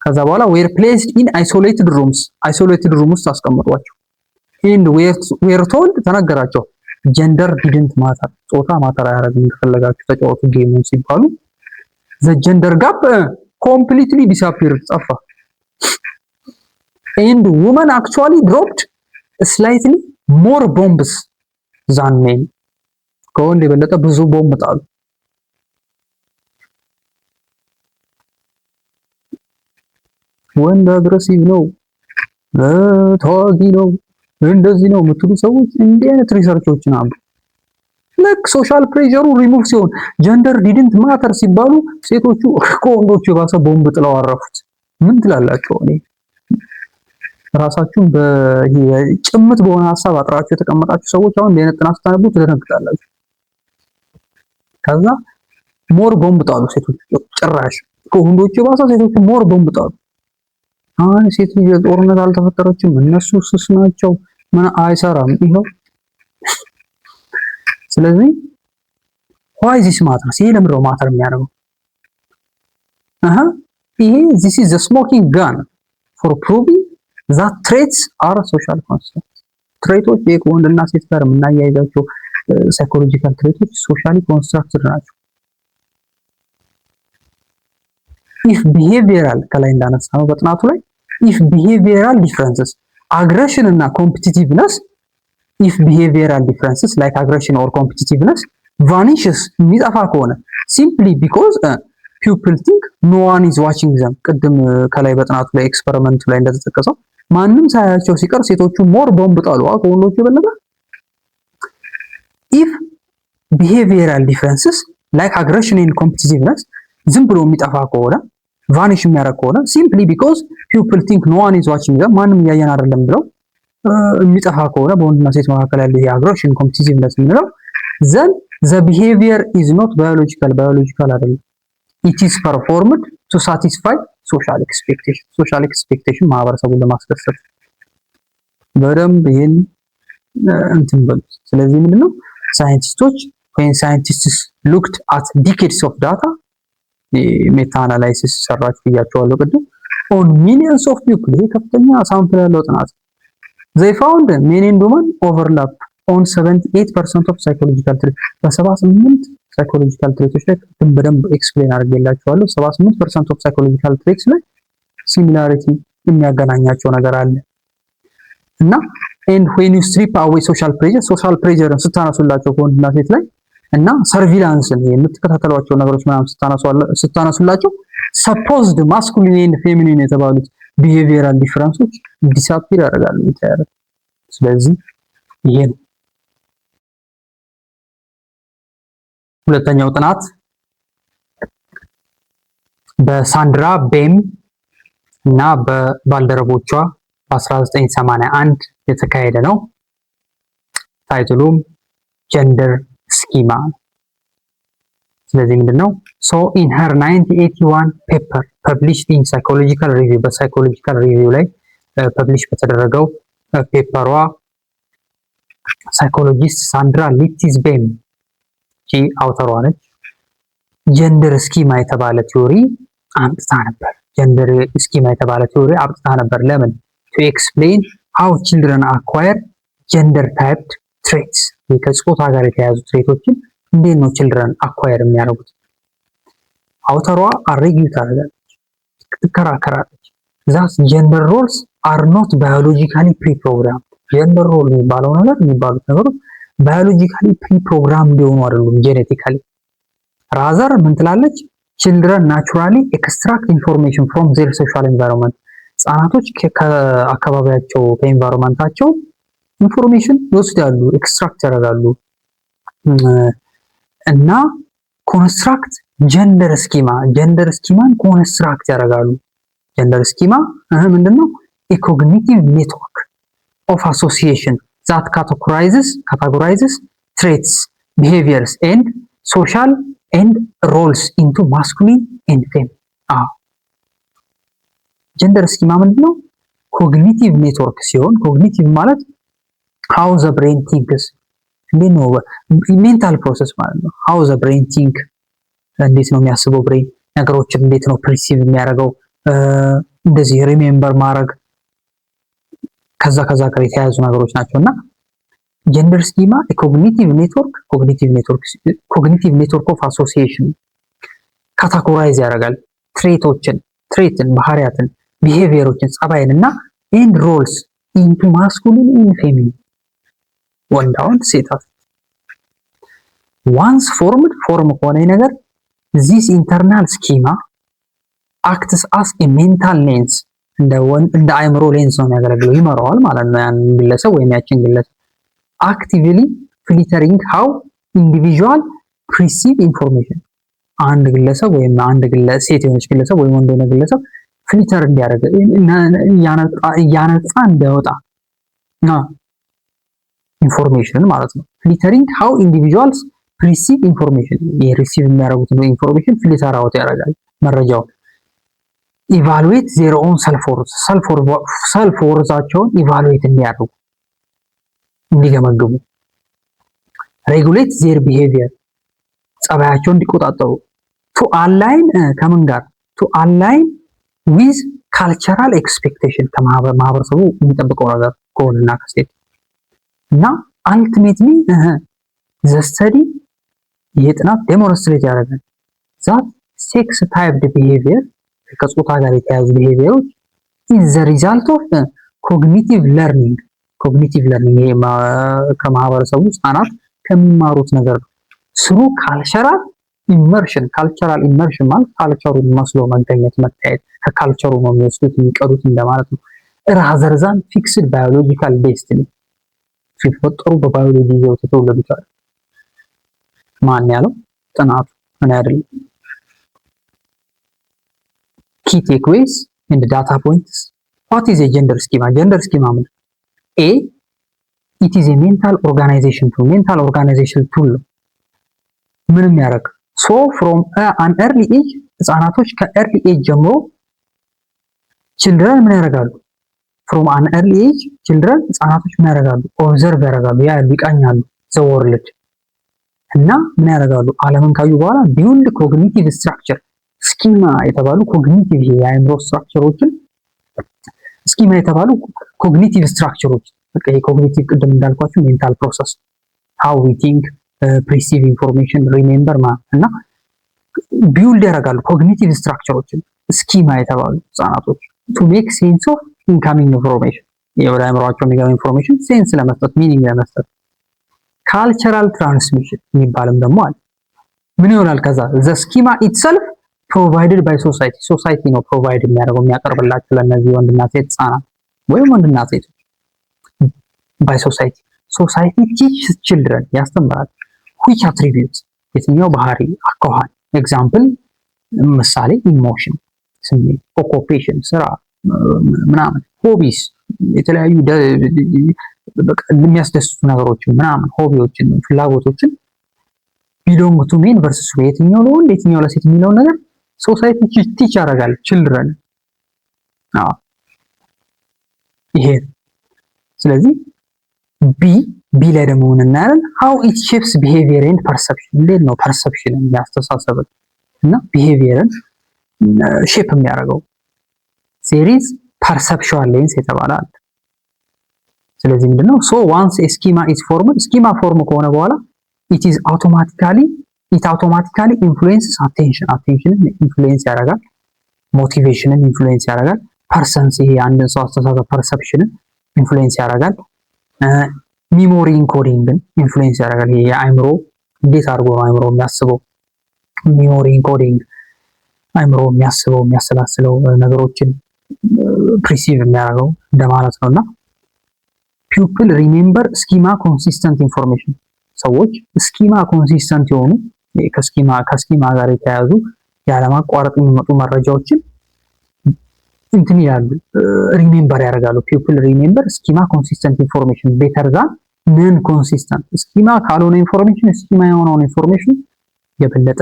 ከዛ በኋላ were placed in isolated rooms ውስጥ አስቀምጧቸው። and were told ተነገራቸው gender didn't matter ጾታ ማተር አያደርግም እንደፈለጋችሁ ተጫወቱ ጌሙን ሲባሉ the gender gap completely disappeared ጠፋ። and women actually dropped slightly more bombs than men ከወንድ የበለጠ ብዙ ቦምብ ጣሉ። ወንድ አግሬሲቭ ነው ተዋጊ ነው እንደዚህ ነው የምትሉ ሰዎች እንዲህ አይነት ሪሰርቾችን አሉ። ልክ ሶሻል ፕሬሸሩ ሪሙቭ ሲሆን ጀንደር ዲድንት ማተር ሲባሉ ሴቶቹ ከወንዶቹ የባሰ ቦምብ ጥለው አረፉት። ምን ትላላችሁ? እኔ ራሳችሁን በጭምት በሆነ ሀሳብ አጥራችሁ የተቀመጣችሁ ሰዎች አሁን ለኔ ጥናት ታነቡ ትደነግጣላችሁ። ከዛ ሞር ቦምብ ጣሉ ሴቶቹ። ጭራሽ ከወንዶቹ የባሰ ሴቶቹ ሞር ቦምብ ጣሉ። አሁን ሴት ልጅ ጦርነት አልተፈጠረችም እነሱ ስስ ናቸው ምን አይሰራም ይሄው። ስለዚህ why this matters ይሄ ለምን ነው ማተር የሚያደርገው? ይሄ this is the smoking gun for proving that traits are social constructs ትሬቶች የወንድና ሴት ጋር የምናያይዛቸው ሳይኮሎጂካል ትሬቶች ሶሻሊ ኮንስትራክትድ ናቸው። if behavioral ከላይ እንዳነሳው በጥናቱ ላይ if behavioral differences aggression እና competitiveness if behavioral differences like aggression or competitiveness vanishes የሚጠፋ ከሆነ simply because people think no one is watching them ቅድም ከላይ በጥናቱ ላይ ኤክስፐሪመንቱ ላይ እንደተጠቀሰው ማንም ሳያቸው ሲቀር ሴቶቹ ሞር ቦምብ ጣሉ ከወንዶቹ የበለጠ። if behavioral differences like aggression and competitiveness ዝም ብሎ የሚጠፋ ከሆነ ቫኒሽ የሚያደርግ ከሆነ simply because people think no one is watching them ማንም እያየን አይደለም ብለው የሚጠፋ ከሆነ በወንድና ሴት መካከል ያለው ይሄ aggression competitiveness የምንለው then the behavior is not biological አይደለም it is performed to satisfy social expectation ማህበረሰቡን ለማስደሰት በደንብ ይሄን እንትን በሉ። ስለዚህ ምንድነው ሳይንቲስቶች when scientists looked at decades of data ሜታ አናላይሲስ ሰራችሁ ብያቸዋለሁ ቅድም on millions of people ይሄ ከፍተኛ ሳምፕል ያለው ጥናት they found men and women overlap on 78% of psychological traits በ78 psychological traits ላይ በደንብ ኤክስፕሌን አድርጌላችኋለሁ። 78% of psychological traits ላይ similarity የሚያገናኛቸው ነገር አለ እና and when you strip away social pressure ስታነሱላቸው ከወንድና ሴት ላይ እና ሰርቪላንስን የምትከታተሏቸው ነገሮች ምናምን ስታነሱላቸው supposed masculine and feminine የተባሉት behavioral differences disappear ያደርጋሉ ይታያል። ስለዚህ ይሄ ነው ሁለተኛው ጥናት በሳንድራ ቤም እና በባልደረቦቿ በ1981 የተካሄደ ነው። ታይትሉም ጀንደር ስኪማ። ስለዚህ ምንድነው so in her 1981 paper published in psychological review በሳይኮሎጂካል ሪቪው ላይ ፐብሊሽ በተደረገው ፔፐሯ ሳይኮሎጂስት ሳንድራ ሊቲዝ ቤም አውተሯ ነች ጀንደር ስኪማ የተባለ ቲዮሪ አምጥታ ነበር። ጀንደር ስኪማ የተባለ ቲዮሪ አምጥታ ነበር ለምን to explain how children acquire gender typed traits ከጾታ ጋር የተያያዙ ትሬቶችን እንዴት ነው children acquire የሚያደርጉት? አውተሯ አርጊው ታደርጋለች ትከራከራለች that gender roles are not biologically pre-programmed gender role የሚባሉት ነገሮች biologically pre-programmed ሊሆኑ አይደሉም genetically rather ምን ትላለች children naturally extract information from their social environment ህጻናቶች ከአካባቢያቸው ከኤንቫይሮንመንታቸው ኢንፎርሜሽን ይወስዳሉ ኤክስትራክት ያደርጋሉ እና ኮንስትራክት ጀንደር ስኪማን ኮንስትራክት ያደርጋሉ። ጀንደር ስኪማ ምንድነው? ኮግኒቲቭ ኔትወርክ of association that categorizes traits, behaviors and social and roles into masculine and feminine. ጀንደር ስኪማ ምንድነው? ኮግኒቲቭ ኔትወርክ ሲሆን ኮግኒቲቭ ማለት how the brain thinks እንዴት ነው ሜንታል ፕሮሰስ ማለት ነው። how the brain think እንዴት ነው የሚያስበው ብሬን ነገሮችን እንዴት ነው ፐርሲቭ የሚያደርገው እንደዚህ ሪሜምበር ማድረግ ከዛ ጋር የተያያዙ ነገሮች ናቸውና ጀንደር ስኪማ ኮግኒቲቭ ኔትወርክ ኦፍ አሶሲዬሽን ካታጎራይዝ ያደርጋል ትሬትን ባህሪያትን ቢሄቪየሮችን ጸባይንና ኤንድ ሮልስ ኢንቱ ማስኩሊን ኤንድ ፌሚኒን ወንድ ሴት ዋንስ ፎርም ከሆነ ነገር this internal schema acts as a mental lens እንደ አእምሮ ሌንስ ነው የሚያገለግለው ይመራዋል ማለት ነው ያን ግለሰብ ወይም ያችን ግለሰብ actively filtering how individual perceive information አንድ ግለሰብ ወይም ሴት የሆነች ግለሰብ ወይም ወንድ የሆነ ግለሰብ ፊልተር እንዲያደርግ ያነጻ እንዲያወጣ ኢንፎርሜሽን ማለት ነው filtering how individuals perceive information የሪሲቭ የሚያደርጉት ኢንፎርሜሽን ፊልተር አውት ያደርጋል መረጃው evaluate their own self worthአቸውን ኢቫሉዌት እንዲያደርጉ እንዲገመግሙ regulate their behavior ጸባያቸውን እንዲቆጣጠሩ to align ከምን ጋር to align with cultural expectation ከማህበረሰቡ የሚጠብቀው ነገር ከሆነና ከስቴት እና ultimately the study የጥናት ዴሞንስትሬት ያደርጋል that sex typed behavior ከጾታ ጋር የተያያዙ behaviors is the result of cognitive learning ከማህበረሰቡ ህጻናት ከሚማሩት ነገር through cultural immersion ማለት ካልቸሩን መስሎ መገኘት መታየት ከካልቸሩ ነው የሚወስዱት የሚቀዱት እንደማለት ነው rather than fixed biological destiny ሲፈጠሩ በባዮሎጂ ይዘው ተወለዱት ማን ያለው ጥናቱ እኔ አይደለም key takeaways and data points what is a gender schema ማለት a it is a mental organization tool ምንም ያደርግ so from an early age ህፃናቶች ከearly age ጀምሮ children ምን ያደርጋሉ from an early age ህፃናቶች ምን ያደርጋሉ observe ያደርጋሉ ይቃኛሉ the world እና ምን ያደርጋሉ ዓለምን ካዩ በኋላ build cognitive structure ስኪማ የተባሉ ኮግኒቲቭ የአእምሮ ስትራክቸሮችን ስኪማ የተባሉ ኮግኒቲቭ ስትራክቸሮች በቃ የኮግኒቲቭ ቅድም እንዳልኳችሁ ሜንታል ፕሮሰስ how we think perceive information remember እና ቢውልድ ያደርጋሉ ኮግኒቲቭ ስትራክቸሮችን ስኪማ የተባሉ ህፃናቶች to make sense of incoming information የወደ አእምሮአቸው የሚገባው ኢንፎርሜሽን ሴንስ ለመስጠት ሚኒንግ ለመስጠት cultural transmission የሚባልም ደግሞ አለ ምን ይሆናል ከዛ the schema itself provided by society ነው ፕሮቫይድ የሚያቀርብላቸው ለነዚህ ወንድና ሴት ህፃናት ወይም ወንድና ሴት by society teaches children ያስተምራል which attributes የትኛው ባህሪ አኳኋን ኤግዛምፕል ምሳሌ ኢሞሽን ስሜት occupation ስራ ምናምን ሆቢስ የተለያዩ የሚያስደስቱ ነገሮችን ምናምን ሆቢዎችን ፍላጎቶችን belong to men versus የትኛው ለወንድ የትኛው ለሴት የሚለው ነገር ሶሳይቲ ቲች ያደርጋል children ይሄ ስለዚህ ቢ ላይ ደግሞ እናያለን how it shapes behavior and perception እንዴት ነው perception ያስተሳሰብን እና behaviorን ሼፕ የሚያደርገው there is perceptual lens የተባለ አለ ስለዚህ ምንድነው so once a schema is formed schema form ከሆነ በኋላ it automatically influences attention influence ያደርጋል motivationን influence ያደርጋል persons ይሄ አንድን ሰው አስተሳሰብ perceptionን influence ያደርጋል memory encodingን influence ያደርጋል ይሄ አእምሮ እንዴት አድርጎ ነው አእምሮ የሚያስበው memory encoding አእምሮ የሚያሰላስለው ነገሮችን perceive የሚያደርገው እንደማለት ነውና people remember schema consistent information ሰዎች ስኪማ ኮንሲስተንት የሆኑ ከስኪማ ጋር የተያያዙ ያለማቋረጥ የሚመጡ መረጃዎችን እንትን ይላሉ ሪሜምበር ያደርጋሉ። ፒፕል ሪሜምበር ስኪማ ኮንሲስተንት ኢንፎርሜሽን ቤተር ዛን ነን ኮንሲስተንት። ስኪማ ካልሆነ ኢንፎርሜሽን ስኪማ የሆነውን ኢንፎርሜሽን የበለጠ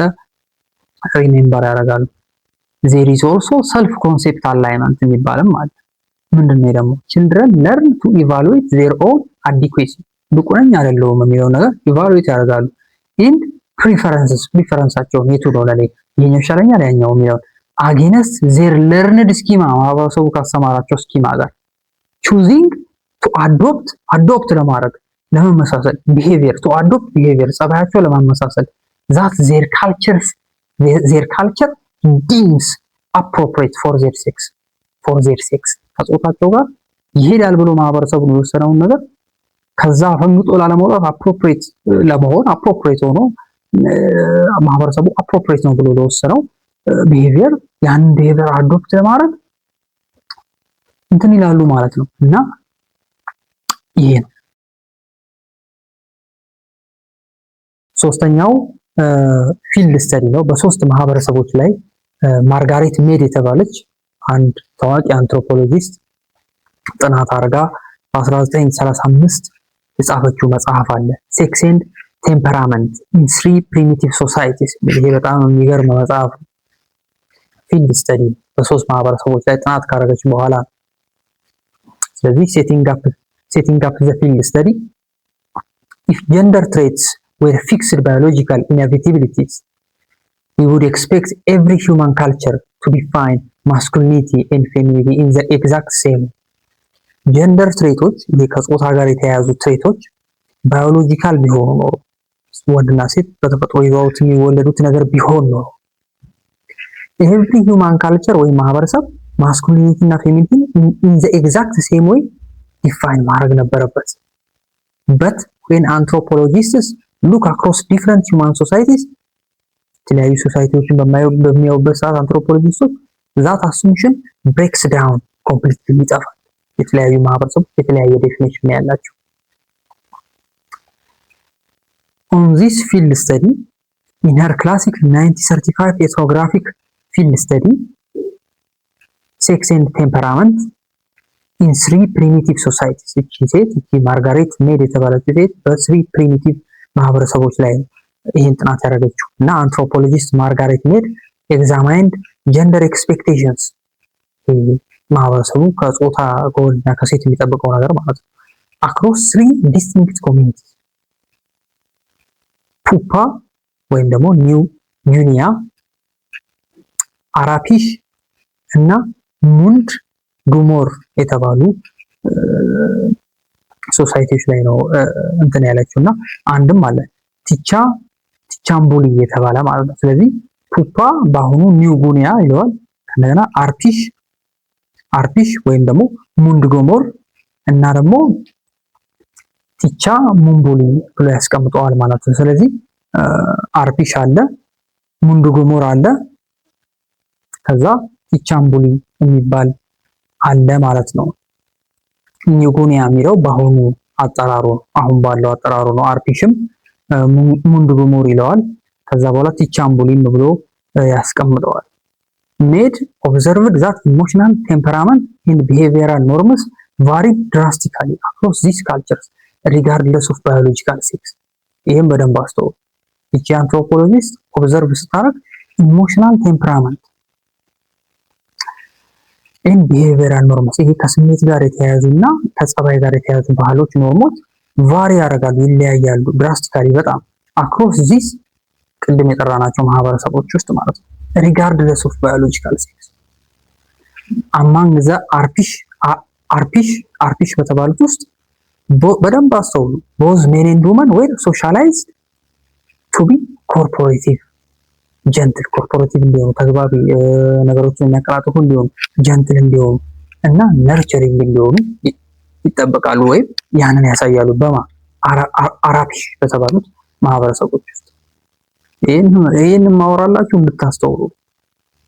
ሪሜምበር ያደርጋሉ። ዜር ኢዝ ኦልሶ ሰልፍ ኮንሴፕት አላይመንት የሚባልም አለ። ምንድነው ደግሞ ችልድረን ለርን ቱ ኢቫሉዌት ዜር ኦን አዲኩዌሲ ብቁ ነኝ አይደለሁም የሚለው ነገር ኢቫሉዌት ያደርጋሉ። ኢንድ ፕሪፈረንሳቸውን የቱ ነው ለኔ ይሄኛው ይሻለኛል ያኛው የሚለው አጌንስት ዜር ለርንድ ስኪማ ማህበረሰቡ ካስተማራቸው ስኪማ ጋር ቹዚንግ ቱ አዶፕት ለማድረግ ለመመሳሰል ቢሄቪየር ቱ አዶፕት ቢሄቪየር ጸባያቸው ለማመሳሰል ዛት ዜር ካልቸር ዲምስ አፕሮፕሪየት ፎር ዜር ሴክስ ከጾታቸው ጋር ይሄዳል ብሎ ማህበረሰቡን የወሰነውን ነገር ከዛ ፈንግጦ ላለመውጣት አፕሮፕሪየት ለመሆን አፕሮፕሪየት ሆኖ ማህበረሰቡ አፕሮፕሪየት ነው ብሎ ለወሰነው ቢሄቪየር ያን ቢሄቪየር አዶፕት ለማድረግ እንትን ይላሉ ማለት ነው። እና ይሄ ነው ሶስተኛው ፊልድ ስተዲ ነው። በሶስት ማህበረሰቦች ላይ ማርጋሬት ሜድ የተባለች አንድ ታዋቂ አንትሮፖሎጂስት ጥናት አድርጋ በ1935 የጻፈችው መጽሐፍ አለ ሴክስ ኤንድ ቴምፐራመንት ኢን ስሪ ፕሪሚቲቭ ሶሳይቲስ። ይሄ በጣም የሚገርም መጽሐፍ ፊልድ ስተዲ በሶስት ማህበረሰቦች ላይ ጥናት ካደረገች በኋላ ስለዚህ ሴቲንግ አፕ ዘ ፊልድ ስተዲ ኢፍ ጀንደር ትሬትስ were fixed biological inevitabilities, we would expect every human culture to define masculinity and femininity in the exact same. ጀንደር ትሬቶች ከጾታ ጋር የተያያዙ ትሬቶች ባዮሎጂካል ቢሆኑ ኖሮ ወንድና ሴት በተፈጥሮ ይዘውት የሚወለዱት ነገር ቢሆን ኖሮ ኤቭሪ ሂውማን ካልቸር ወይም ማህበረሰብ ማስኩሊኒቲ እና ፌሚኒቲ in the exact same way ዲፋይን ማድረግ ነበረበት። but when anthropologists look across different human societies የተለያዩ ሶሳይቲዎችን በሚያዩበት ሰዓት አንትሮፖሎጂስቶች that assumption breaks down completely ይጠፋል። የተለያዩ ማህበረሰቦች የተለያየ ዴፊኒሽን ያላቸው። On this field study in her classic 1935 ethnographic field study sex and temperament in three primitive societies እቺ ሴት ማርጋሬት ሜድ የተባለችው ሴት በስሪ ፕሪሚቲቭ ማህበረሰቦች ላይ ይሄን ጥናት ያደረገችው እና አንትሮፖሎጂስት ማርጋሬት ሜድ ኤግዛማይንድ ጀንደር ኤክስፔክቴሽንስ ማህበረሰቡ ከጾታ ከወንድና ከሴት የሚጠብቀው ነገር ማለት ነው አክሮስ ስሪ ዲስቲንክት ኮሚኒቲስ ፑፓ ወይም ደግሞ ኒው ዩኒያ አራፒሽ እና ሙንድ ጉሞር የተባሉ ሶሳይቲዎች ላይ ነው እንትን ያለችው እና አንድም አለ ቲቻምቡሊ የተባለ ማለት ነው። ስለዚህ ፑፓ በአሁኑ ኒው ጉኒያ ይለዋል። ከነገና አርፒሽ ወይም ደግሞ ሙንድ ጎሞር እና ደግሞ ቲቻ ሙምቡሊ ብሎ ያስቀምጠዋል ማለት ነው። ስለዚህ አርፒሽ አለ፣ ሙንድ ጎሞር አለ፣ ከዛ ቲቻምቡሊ የሚባል አለ ማለት ነው። ኒው ጉኒያ የሚለው በአሁኑ አጠራሩ አሁን ባለው አጠራሩ ነው። አርፒሽም ሙንድ ጎሞር ይለዋል። ከዛ በኋላ ቲቻምቡሊም ብሎ ያስቀምጠዋል። ሜድ ኦብዘርቭድ ዛት ኢሞሽናል ቴምፐራመንት ኤንድ ቢሄቪየራል ኖርምስ ቫሪድ ድራስቲካሊ አክሮስ ዚስ ካልቸርስ ሪጋርድለስ ኦፍ ባዮሎጂካል ሴክስ። ይህም በደንብ አስተውሉ። ይቺ አንትሮፖሎጂስት ኦብዘርቭ ስታደርግ ኢሞሽናል ቴምፐራመንት ኤንድ ቢሄቪየራል ኖርምስ ይሄ ከስሜት ጋር የተያያዙና ከጸባይ ጋር የተያያዙ ባህሎች ኖርሞች ቫሪ ያደርጋሉ፣ ይለያያሉ ድራስቲካሊ በጣም አክሮስ ዚስ ቅድም የጠራናቸው ማህበረሰቦች ውስጥ ማለት ነው። ሪጋርድለስ ኦፍ ባዮሎጂካል ሴክስ አማንግ ዘ አርፒሽ በተባሉት ውስጥ በደንብ አስተውሉ። ቦዝ ሜን ኤንድ ውመን ዌር ሶሻላይዝድ ቱ ቢ ኮርፖሬቲቭ ጀንትል ኮርፖሬቲቭ እንዲሆኑ ተግባቢ ነገሮችን የሚያቀላጥፉ እንዲሆኑ ጀንትል እንዲሆኑ እና ነርቸሪንግ እንዲሆኑ ይጠበቃሉ ወይም ያንን ያሳያሉ አራፒሽ በተባሉት ማህበረሰቦች ውስጥ። ይህን ማወራላችሁ እንድታስተውሉ።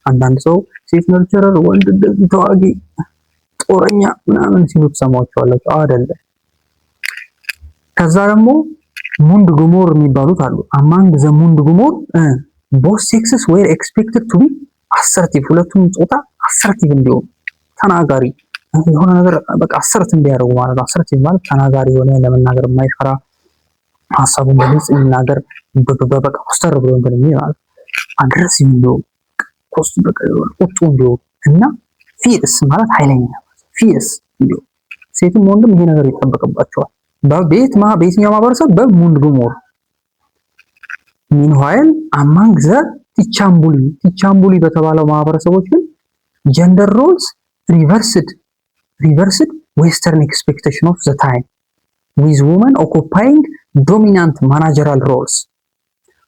አንዳንድ ሰው ሴት ነርቸረር ወንድ እንደዚህ ተዋጊ ጦረኛ ምናምን ሲሉ ትሰማቸዋላችሁ። አይደለም። ከዛ ደግሞ ሙንድ ጉሞር የሚባሉት አሉ። አማንግ ዘ ሙንድ ጉሞር ቦዝ ሴክስስ ዌር ኤክስፔክትድ ቱ ቢ አሰርቲቭ፣ ሁለቱም ጾታ አሰርቲቭ እንዲሆኑ ተናጋሪ የሆነ ነገር በቃ አሰርት እንዲያደርጉ ማለት ነው። አሰርት ማለት ተናጋሪ የሆነ ለመናገር የማይፈራ ሀሳቡን በግልጽ የሚናገር በቃ ኮስተር ብሎ እንደሚል ማለት አግሬሲቭ እንዲሆን ቁጡ እንዲሆን እና ፊርስ ማለት ኃይለኛ ፊርስ እንዲሆን ሴትም ወንድም ይሄ ነገር ይጠበቅባቸዋል። በየትኛው ማህበረሰብ በሙንድ ጉሞር ሚንዋይል አማንግ ዘ ቲቻምቡሊ በተባለው ማህበረሰቦች ግን ጀንደር ሮልስ ሪቨርስድ ዌስተርን ኤክስፔክቴሽን ኦፍ ዘ ታይም with women occupying dominant managerial roles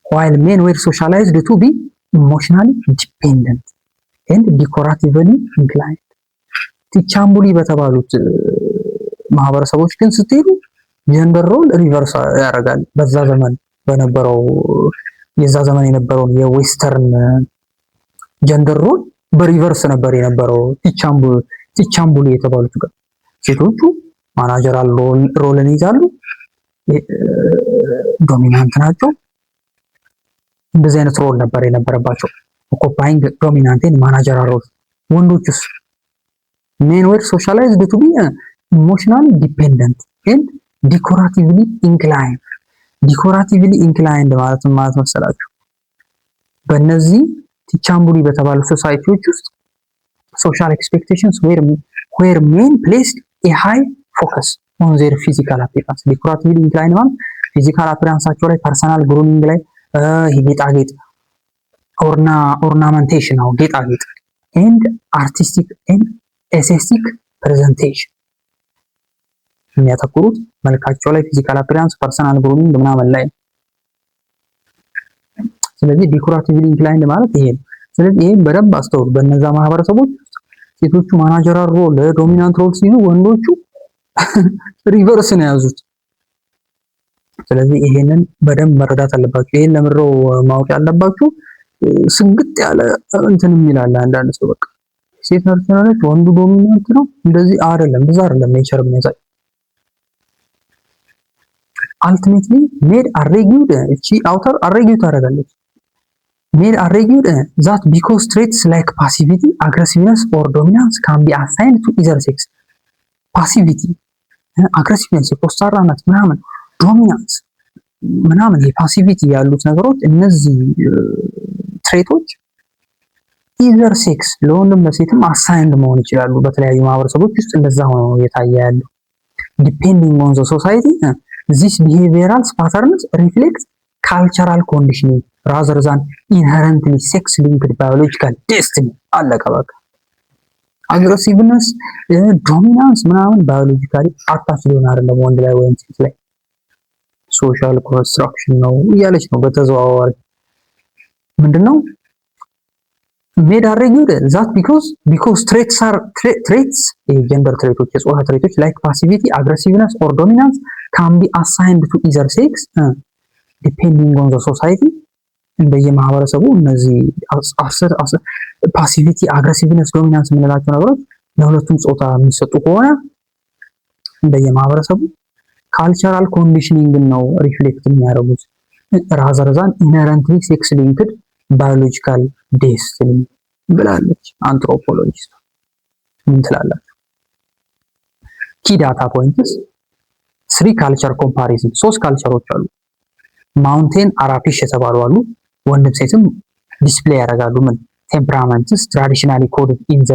while men were socialized to be emotionally dependent and decoratively inclined። ቲቻምቡሊ በተባሉት ማህበረሰቦች ግን ስትሄዱ ጀንደር ሮል ሪቨርስ ያደርጋል። በዛ ዘመን በነበረው የዛ ዘመን የነበረውን የዌስተርን ጀንደር ሮል በሪቨርስ ነበር የነበረው። ቲቻምቡሊ የተባሉት ጋር ሴቶቹ ማናጀራል ሮልን ይዛሉ፣ ዶሚናንት ናቸው። እንደዚህ አይነት ሮል ነበር የነበረባቸው። ኦኮፓይንግ ዶሚናንት ኤንድ ማናጀራል ሮል። ወንዶቹስ ሜን ዌር ሶሻላይዝድ ቱ ቢ ኢሞሽናሊ ዲፔንደንት ኤንድ ዲኮራቲቭሊ ኢንክላይንድ። ዲኮራቲቭሊ ኢንክላይንድ ማለት ማለት መሰላችሁ በእነዚህ ቲቻምቡሊ በተባሉ ሶሳይቲዎች ውስጥ ሶሻል ኤክስፔክቴሽንስ ዌር ሜን ፕሌስድ ኤ ሃይ ፎከስ ኦን ዜር ፊዚካል አፒራንስ። ዲኮራቲቭሊ ኢንክላይንድ ማለት ፊዚካል አፒራንሳቸው ላይ፣ ፐርሰናል ግሩሚንግ ላይ፣ ጌጣጌጥ ኦርናመንቴሽን ነው ጌጣጌጥ ኤንድ አርቲስቲክ ኤንድ ኤስቴቲክ ፕሬዘንቴሽን የሚያተኩሩት መልካቸው ላይ፣ ፊዚካል አፒራንስ፣ ፐርሰናል ግሩሚንግ ምናምን ላይ። ስለዚህ ዲኮራቲቭሊ ኢንክላይንድ ማለት ይሄ ነው። ስለዚህ ይሄን በደንብ አስተውሉ። በእነዛ ማህበረሰቦች ሴቶቹ ማናጀራል ሮል ዶሚናንት ሮል ሲይዙ ወንዶቹ ሪቨርስ ነው የያዙት። ስለዚህ ይሄንን በደንብ መረዳት አለባችሁ። ይሄን ለምረው ማወቅ ያለባችሁ ስግጥ ያለ እንትን የሚላል አንዳንድ ሰው በቃ ሴት ነርስ ነች ወንዱ ዶሚናንት ነው እንደዚህ አይደለም፣ ብዙ አይደለም ኔቸር የሚያሳይ አልቲሜትሊ ሜድ አሬጊውድ እቺ አውተር አሬጊው ታደርጋለች። ሜድ አሬጊውድ ዛት ቢኮዝ ትሬትስ ላይክ ፓሲቪቲ አግሬሲቭነስ ኦር ዶሚናንስ ካን ቢ አሳይንድ ቱ ኢዘር ሴክስ። ፓሲቪቲ፣ አግሬሲቭነስ፣ ኮስታራነት ምናምን፣ ዶሚናንስ ምናምን የፓሲቪቲ ያሉት ነገሮች እነዚህ ትሬቶች ኢዘር ሴክስ ለወንድም ለሴትም አሳይንድ መሆን ይችላሉ። በተለያዩ ማህበረሰቦች ውስጥ እንደዛ ሆኖ የታየ ያለው ዲፔንዲንግ ኦን ዘ ሶሳይቲ ዚስ ቢሄቪየራል ፓተርንስ ሪፍሌክት ካልቸራል ኮንዲሽኒንግ ራዘር ዛን ኢንሄረንትሊ ሴክስ ሊንክድ ባዮሎጂካል ዴስቲኒ። አለቀ በቃ። አግሬሲቭነስ ዶሚናንስ ምናምን ባዮሎጂካሊ አታች ሊሆን አይደለም ወንድ ላይ ወይም ሴት ላይ ሶሻል ኮንስትራክሽን ነው እያለች ነው በተዘዋዋሪ። ምንድነው ሜድ አሬጊውድ ዛት ቢኮዝ ትሬትስ የጀንደር ትሬቶች የጾታ ትሬቶች ላይክ ፓሲቪቲ አግሬሲቭነስ ኦር ዶሚናንስ ካን ቢ አሳይንድ ቱ ኢዘር ሴክስ ዲፔንዲንግ ኦን ዘ ሶሳይቲ። እንደየማህበረሰቡ እነዚህ ፓሲቪቲ አግሬሲቭነስ ዶሚናንስ የምንላቸው ነገሮች ለሁለቱም ጾታ የሚሰጡ ከሆነ እንደየማህበረሰቡ ካልቸራል ኮንዲሽኒንግ ነው ሪፍሌክት የሚያደርጉት ራዘር ዛን ኢንሄረንትሊ ሴክስ ሊንክድ ባዮሎጂካል ዴስቲኒ ብላለች አንትሮፖሎጂስት። ምን ትላላችሁ? ኪ ዳታ ፖይንትስ 3 ካልቸር ኮምፓሪዝን 3 ካልቸሮች አሉ። ማውንቴን አራፒሽ የተባሉ አሉ። ወንድም ሴትም ዲስፕሌይ ያደርጋሉ። ምን ቴምፐራመንትስ ትራዲሽናሊ ኮድድ ኢን ዘ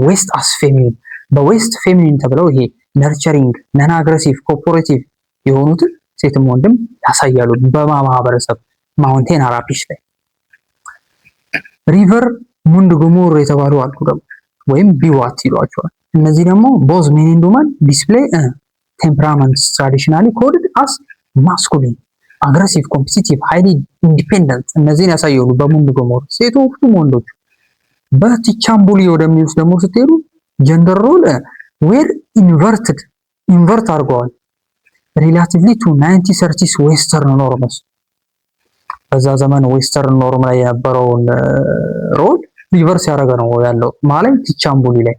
ዌስት አስ ፌሚኒን። በዌስት ፌሚኒን ተብለው ይሄ ነርቸሪንግ ነን አግሬሲቭ ኮርፖሬቲቭ የሆኑትን ሴትም ወንድም ያሳያሉ። በማህበረሰብ ማውንቴን አራፒሽ ላይ ሪቨር ሙንድ ጉሙር የተባሉ አሉ ደግሞ ወይም ቢዋት ይሏቸዋል። እነዚህ ደግሞ ቦዝ ሜን ኤንድ ውመን ዲስፕሌይ ቴምፐራመንትስ ትራዲሽናሊ ኮድድ አስ ማስኩሊን አግሬሲቭ ኮምፒቲቲቭ ሃይሊ ኢንዲፔንደንት እነዚህን ያሳያሉ በሙንድ ጉሙር ሴቶቹም ወንዶቹ። በቲቻምቡሊ ወደሚሉት ደግሞ ስትሄዱ ጀንደር ሮል ዌር ኢንቨርት አድርገዋል ሪላቲቭሊ ቱ 1930s ዌስተርን ኖርምስ። በዛ ዘመን ዌስተርን ኖርም ላይ የነበረውን ሮል ሪቨርስ ያደረገ ነው ያለው ማለት ቲቻምቡሊ ላይ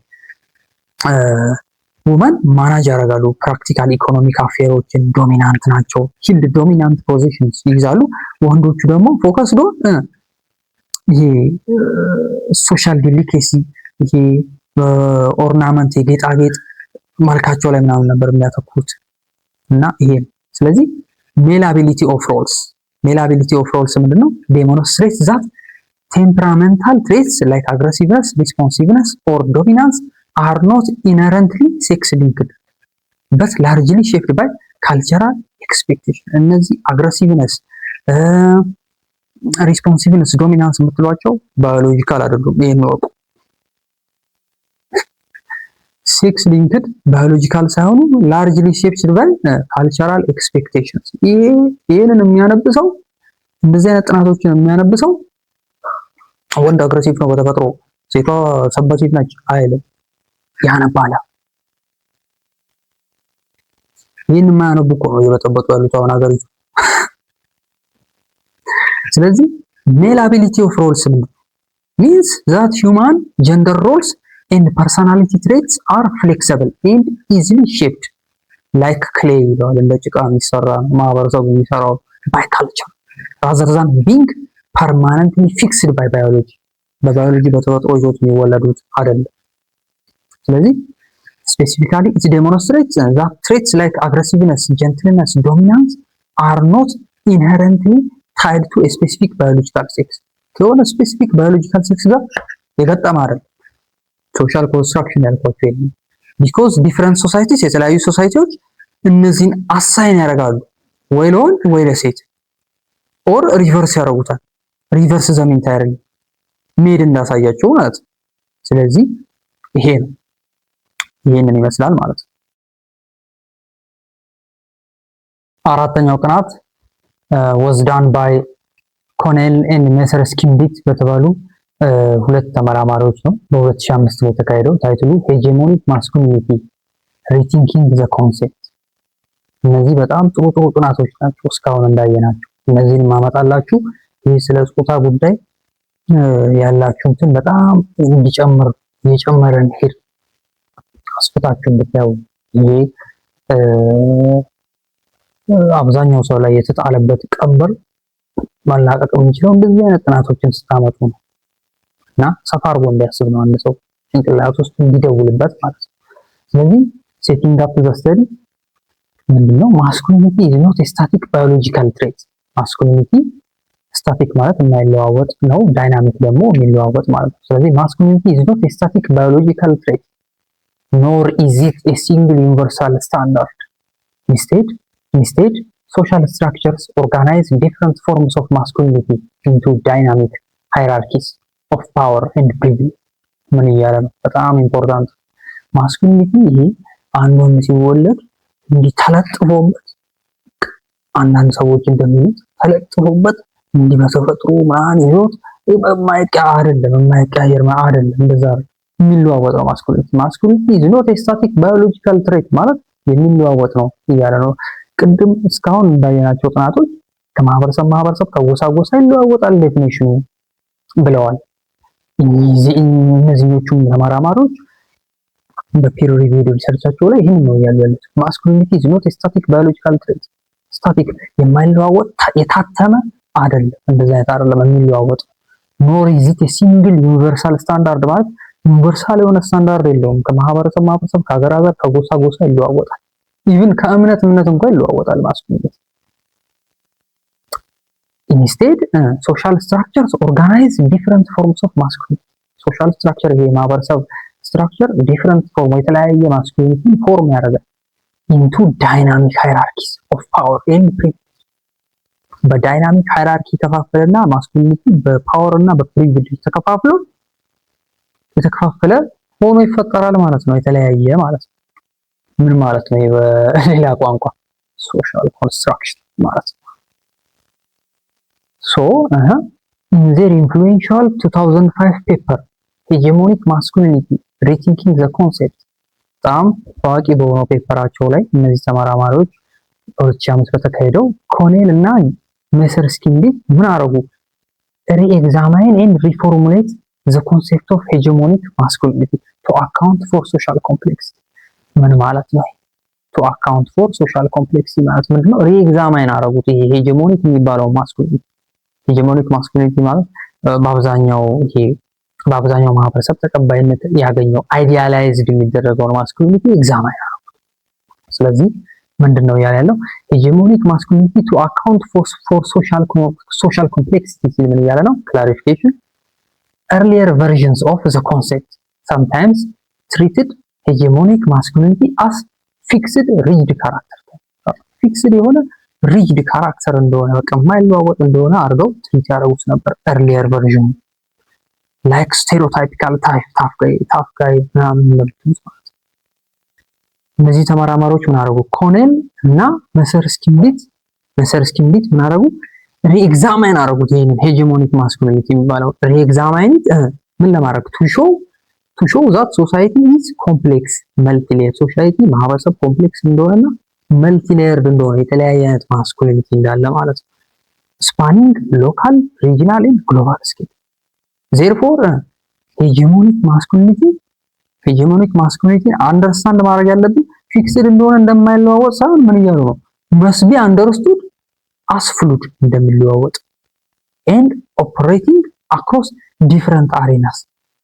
ውመን ማናጅ ያደርጋሉ። ፕራክቲካል ኢኮኖሚክ አፌሮችን ዶሚናንት ናቸው። ሂልድ ዶሚናንት ፖዚሽንስ ይይዛሉ። ወንዶቹ ደግሞ ፎከስድ ኦን ይሄ ሶሻል ዲሊኬሲ ይሄ ኦርናመንት የጌጣጌጥ መልካቸው ላይ ምናምን ነበር የሚያተኩሩት እና ይሄ ስለዚህ ሜላቢሊቲ ኦፍ ሮልስ ምንድነው? ዴሞንስትሬት ዛት ቴምፐራመንታል ትሬትስ ላይክ አግሬሲቭነስ፣ ሪስፖንሲቭነስ ኦር ዶሚናንስ አር ኖት ኢነረንትሊ ሴክስ ሊንክድ በት ላርጅሊ ሼፕድ ባይ ካልቸራል ኤክስፔክቴሽን። እነዚህ አግሬሲቭነስ፣ ሪስፖንሲቭነስ፣ ዶሚናንስ የምትሏቸው ባዮሎጂካል አይደሉም። ይሄን ወቁ። ሴክስ ሊንክድ ባዮሎጂካል ሳይሆኑ ላርጅሊ ሼፕድ ባይ ካልቸራል ኤክስፔክቴሽንስ። ይሄንን የሚያነብሰው እንደዚህ አይነት ጥናቶችን የሚያነብሰው ወንድ አግሬሲቭ ነው በተፈጥሮ ሴቷ ሰባሲቭ ነች አይልም፣ ያነባላ። ይህን የማያነቡ እኮ ነው እየበጠበጡ ያሉት አሁን ሀገሪቱ። ስለዚህ ሜላቢሊቲ ኦፍ ሮልስ means that human gender roles and personality traits are flexible and easily shaped like clay ይለዋል። እንደ ጭቃ የሚሰራ ማህበረሰቡ የሚሰራው by culture rather than being permanently fixed by biology። በባዮሎጂ በተፈጥሮ ይዞት የሚወለዱት አይደለም። ስለዚህ specifically it demonstrates that traits like aggressiveness, gentleness, dominance are not inherently tied to a specific biological sex። ከሆነ ስፔሲፊክ ባዮሎጂካል ሴክስ ጋር የገጠመ አይደለም። ሶሻል ኮንስትራክሽን ያልኳቸው ይሄ because different societies የተለያዩ ሶሳይቲዎች እነዚህን አሳይን ያደርጋሉ ወይ ለወንድ ወይ ለሴት ኦር ሪቨርስ ያደርጉታል። ሪቨርስ ዘመን ታይረል ሜድ እንዳሳያቸው ማለት ነው። ስለዚህ ይሄ ነው ይሄንን ይመስላል ማለት ነው። አራተኛው ጥናት was done by ኮኔል ኤንድ ሜሰር ስኪምቢት በተባሉ ሁለት ተመራማሪዎች ነው። በ2005 በተካሄደው ታይትሉ ሄጀሞኒክ ማስኩሊኒቲ ሪቲንኪንግ ዘ ኮንሴፕት። እነዚህ በጣም ጥሩ ጥናቶች ናቸው እስካሁን እንዳየናቸው። እነዚህን ማመጣላችሁ ይህ ስለ ጾታ ጉዳይ ያላችሁትን በጣም እየጨመረን ሄድ አስፈታችሁ ብታዩ ይሄ አብዛኛው ሰው ላይ የተጣለበት ቀንበር ማላቀቅ የሚችለው እንደዚህ አይነት ጥናቶችን ስታመጡ ነው እና ሰፋ አድርጎ እንዲያስብ ነው አንድ ሰው ጭንቅላት ውስጥ እንዲደውልበት ማለት ነው። ስለዚህ ሴቲንግ አፕ ዘ ስተዲ ምንድነው? ማስኩሊኒቲ ኢዝ ኖት ኤ ስታቲክ ባዮሎጂካል ትሬት። ማስኩሊኒቲ ስታቲክ ማለት የማይለዋወጥ ነው፣ ዳይናሚክ ደግሞ የሚለዋወጥ ማለት ነው። ስለዚህ ማስኩሊኒቲ ኢዝ ኖት ኤ ስታቲክ ባዮሎጂካል ትሬት ኖር ኢዝ ኢት ኤ ሲንግል ዩኒቨርሳል ስታንዳርድ። Instead, social structures organize different forms of masculinity into dynamic hierarchies of power and privilege. ምን እያለ ነው? በጣም ኢምፖርታንት ማስኩሊኒቲ ይሄ አንድ ወንድ ሲወለድ እንዲህ ተለጥፎበት አንዳንድ ሰዎች እንደሚሉት ተለጥፎበት እንዲህ በተፈጥሮ ምናምን ይዞት የማይቀያየር አይደለም። እንደዛ የሚለዋወጥ ነው ማስኩሊኒቲ። ማስኩሊኒቲ is not a static biological trait ማለት የሚለዋወጥ ነው እያለ ነው። ቅድም እስካሁን እንዳየናቸው ጥናቶች ከማህበረሰብ ከጎሳ ይለዋወጣል ዴፊኒሽኑ ብለዋል። እነዚህኞቹ ተመራማሪዎች በፒር ሪቪውድ ሪሰርቻቸው ላይ ይህን ነው ያሉት። ማስኩሊኒቲ is not a static biological trait። ስታቲክ የማይለዋወጥ የታተመ አይደለም፣ እንደዛ አይደለም የሚለዋወጥ። nor is it a single universal standard ማለት ዩኒቨርሳል የሆነ ስታንዳርድ የለውም። ከማህበረሰብ ከሀገር ከጎሳ ይለዋወጣል። ኢቭን ከእምነት እንኳን ይለዋወጣል ማስኩሊኒቲ። Instead, social structures organize different forms of masculinity. social structure ይሄ ማህበረሰብ ስትራክቸር ዲፈረንት ፎርም የተለያየ ማስኩሊኒቲ ፎርም ያደርጋል into dynamic hierarchies of power and privilege። በዳይናሚክ ሃይራርኪ ተከፋፈለና ማስኩሊኒቲ በፓወር እና በፕሪቪሌጅ የተከፋፈለ ሆኖ ይፈጠራል ማለት ነው። የተለያየ ማለት ነው። ምን ማለት ነው? በሌላ ቋንቋ ሶሻል ኮንስትራክሽን ማለት ነው። so in their influential 2005 paper hegemonic masculinity rethinking the concept በጣም ታዋቂ በሆነው ፔፐራቸው ላይ እነዚህ ተመራማሪዎች 2005 በተካሄደው ኮኔል እና ሜሰር ስኪምቢት ምን አረጉ? re-examine and reformulate the concept of hegemonic masculinity to account for social complexity። ምን ማለት ነው? to account for social complexity ማለት ምንድነው? re-examine አረጉት ይሄ ሄጀሞኒክ የሚባለው ማስኩሊኒቲ። ሄጀሞኒክ ማስኩሊኒቲ ማለት በአብዛኛው ይሄ በአብዛኛው ማህበረሰብ ተቀባይነት ያገኘው አይዲያላይዝድ የሚደረገውን ማስኩሊኒቲ ኤግዛማይን ያደርጉ። ስለዚህ ምንድነው ያለው ሄጂሞኒክ ማስኩሊኒቲ ቱ አካውንት ፎር ሶሻል ኮምፕሌክሲቲ ምን እያለ ነው? ክላሪፊኬሽን earlier versions of the concept sometimes treated hegemonic masculinity as fixed rigid character fixed የሆነ rigid character እንደሆነ በቃ የማይለዋወጥ እንደሆነ አድርገው ትሪት ያደርጉት ነበር earlier version like stereotypical type tough guy ምናምን ለብቱት ማለት ነው። እነዚህ ተመራማሪዎች ምን አደረጉ? ኮኔል እና መሰር ስኪምሊት ምን አደረጉ? ሪኤግዛማይን አደረጉት። ይሄንን ሄጂሞኒክ ማስኩሊኒቲ የሚባለው ሪኤግዛማይን ምን ለማድረግ ቱ ሾው ዛት ሶሳይቲ ኢዝ ኮምፕሌክስ መልቲሌየር ሶሳይቲ ማህበረሰብ ኮምፕሌክስ እንደሆነና መልቲሌየርድ እንደሆነ የተለያየ አይነት ማስኩሊኒቲ እንዳለ ማለት ነው። ስፓኒንግ ሎካል ሪጂናል ኤንድ ግሎባል ስኬል ዜርፎር ሄጂሞኒክ ማስኩሊኒቲ አንደርስታንድ ማድረግ ያለብን ፊክስድ እንደሆነ እንደማይለዋወጥ ሳይሆን ምን እያሉ ነው? መስቢ አንደርስቱድ as fluid እንደሚለዋወጥ and operating across different arenas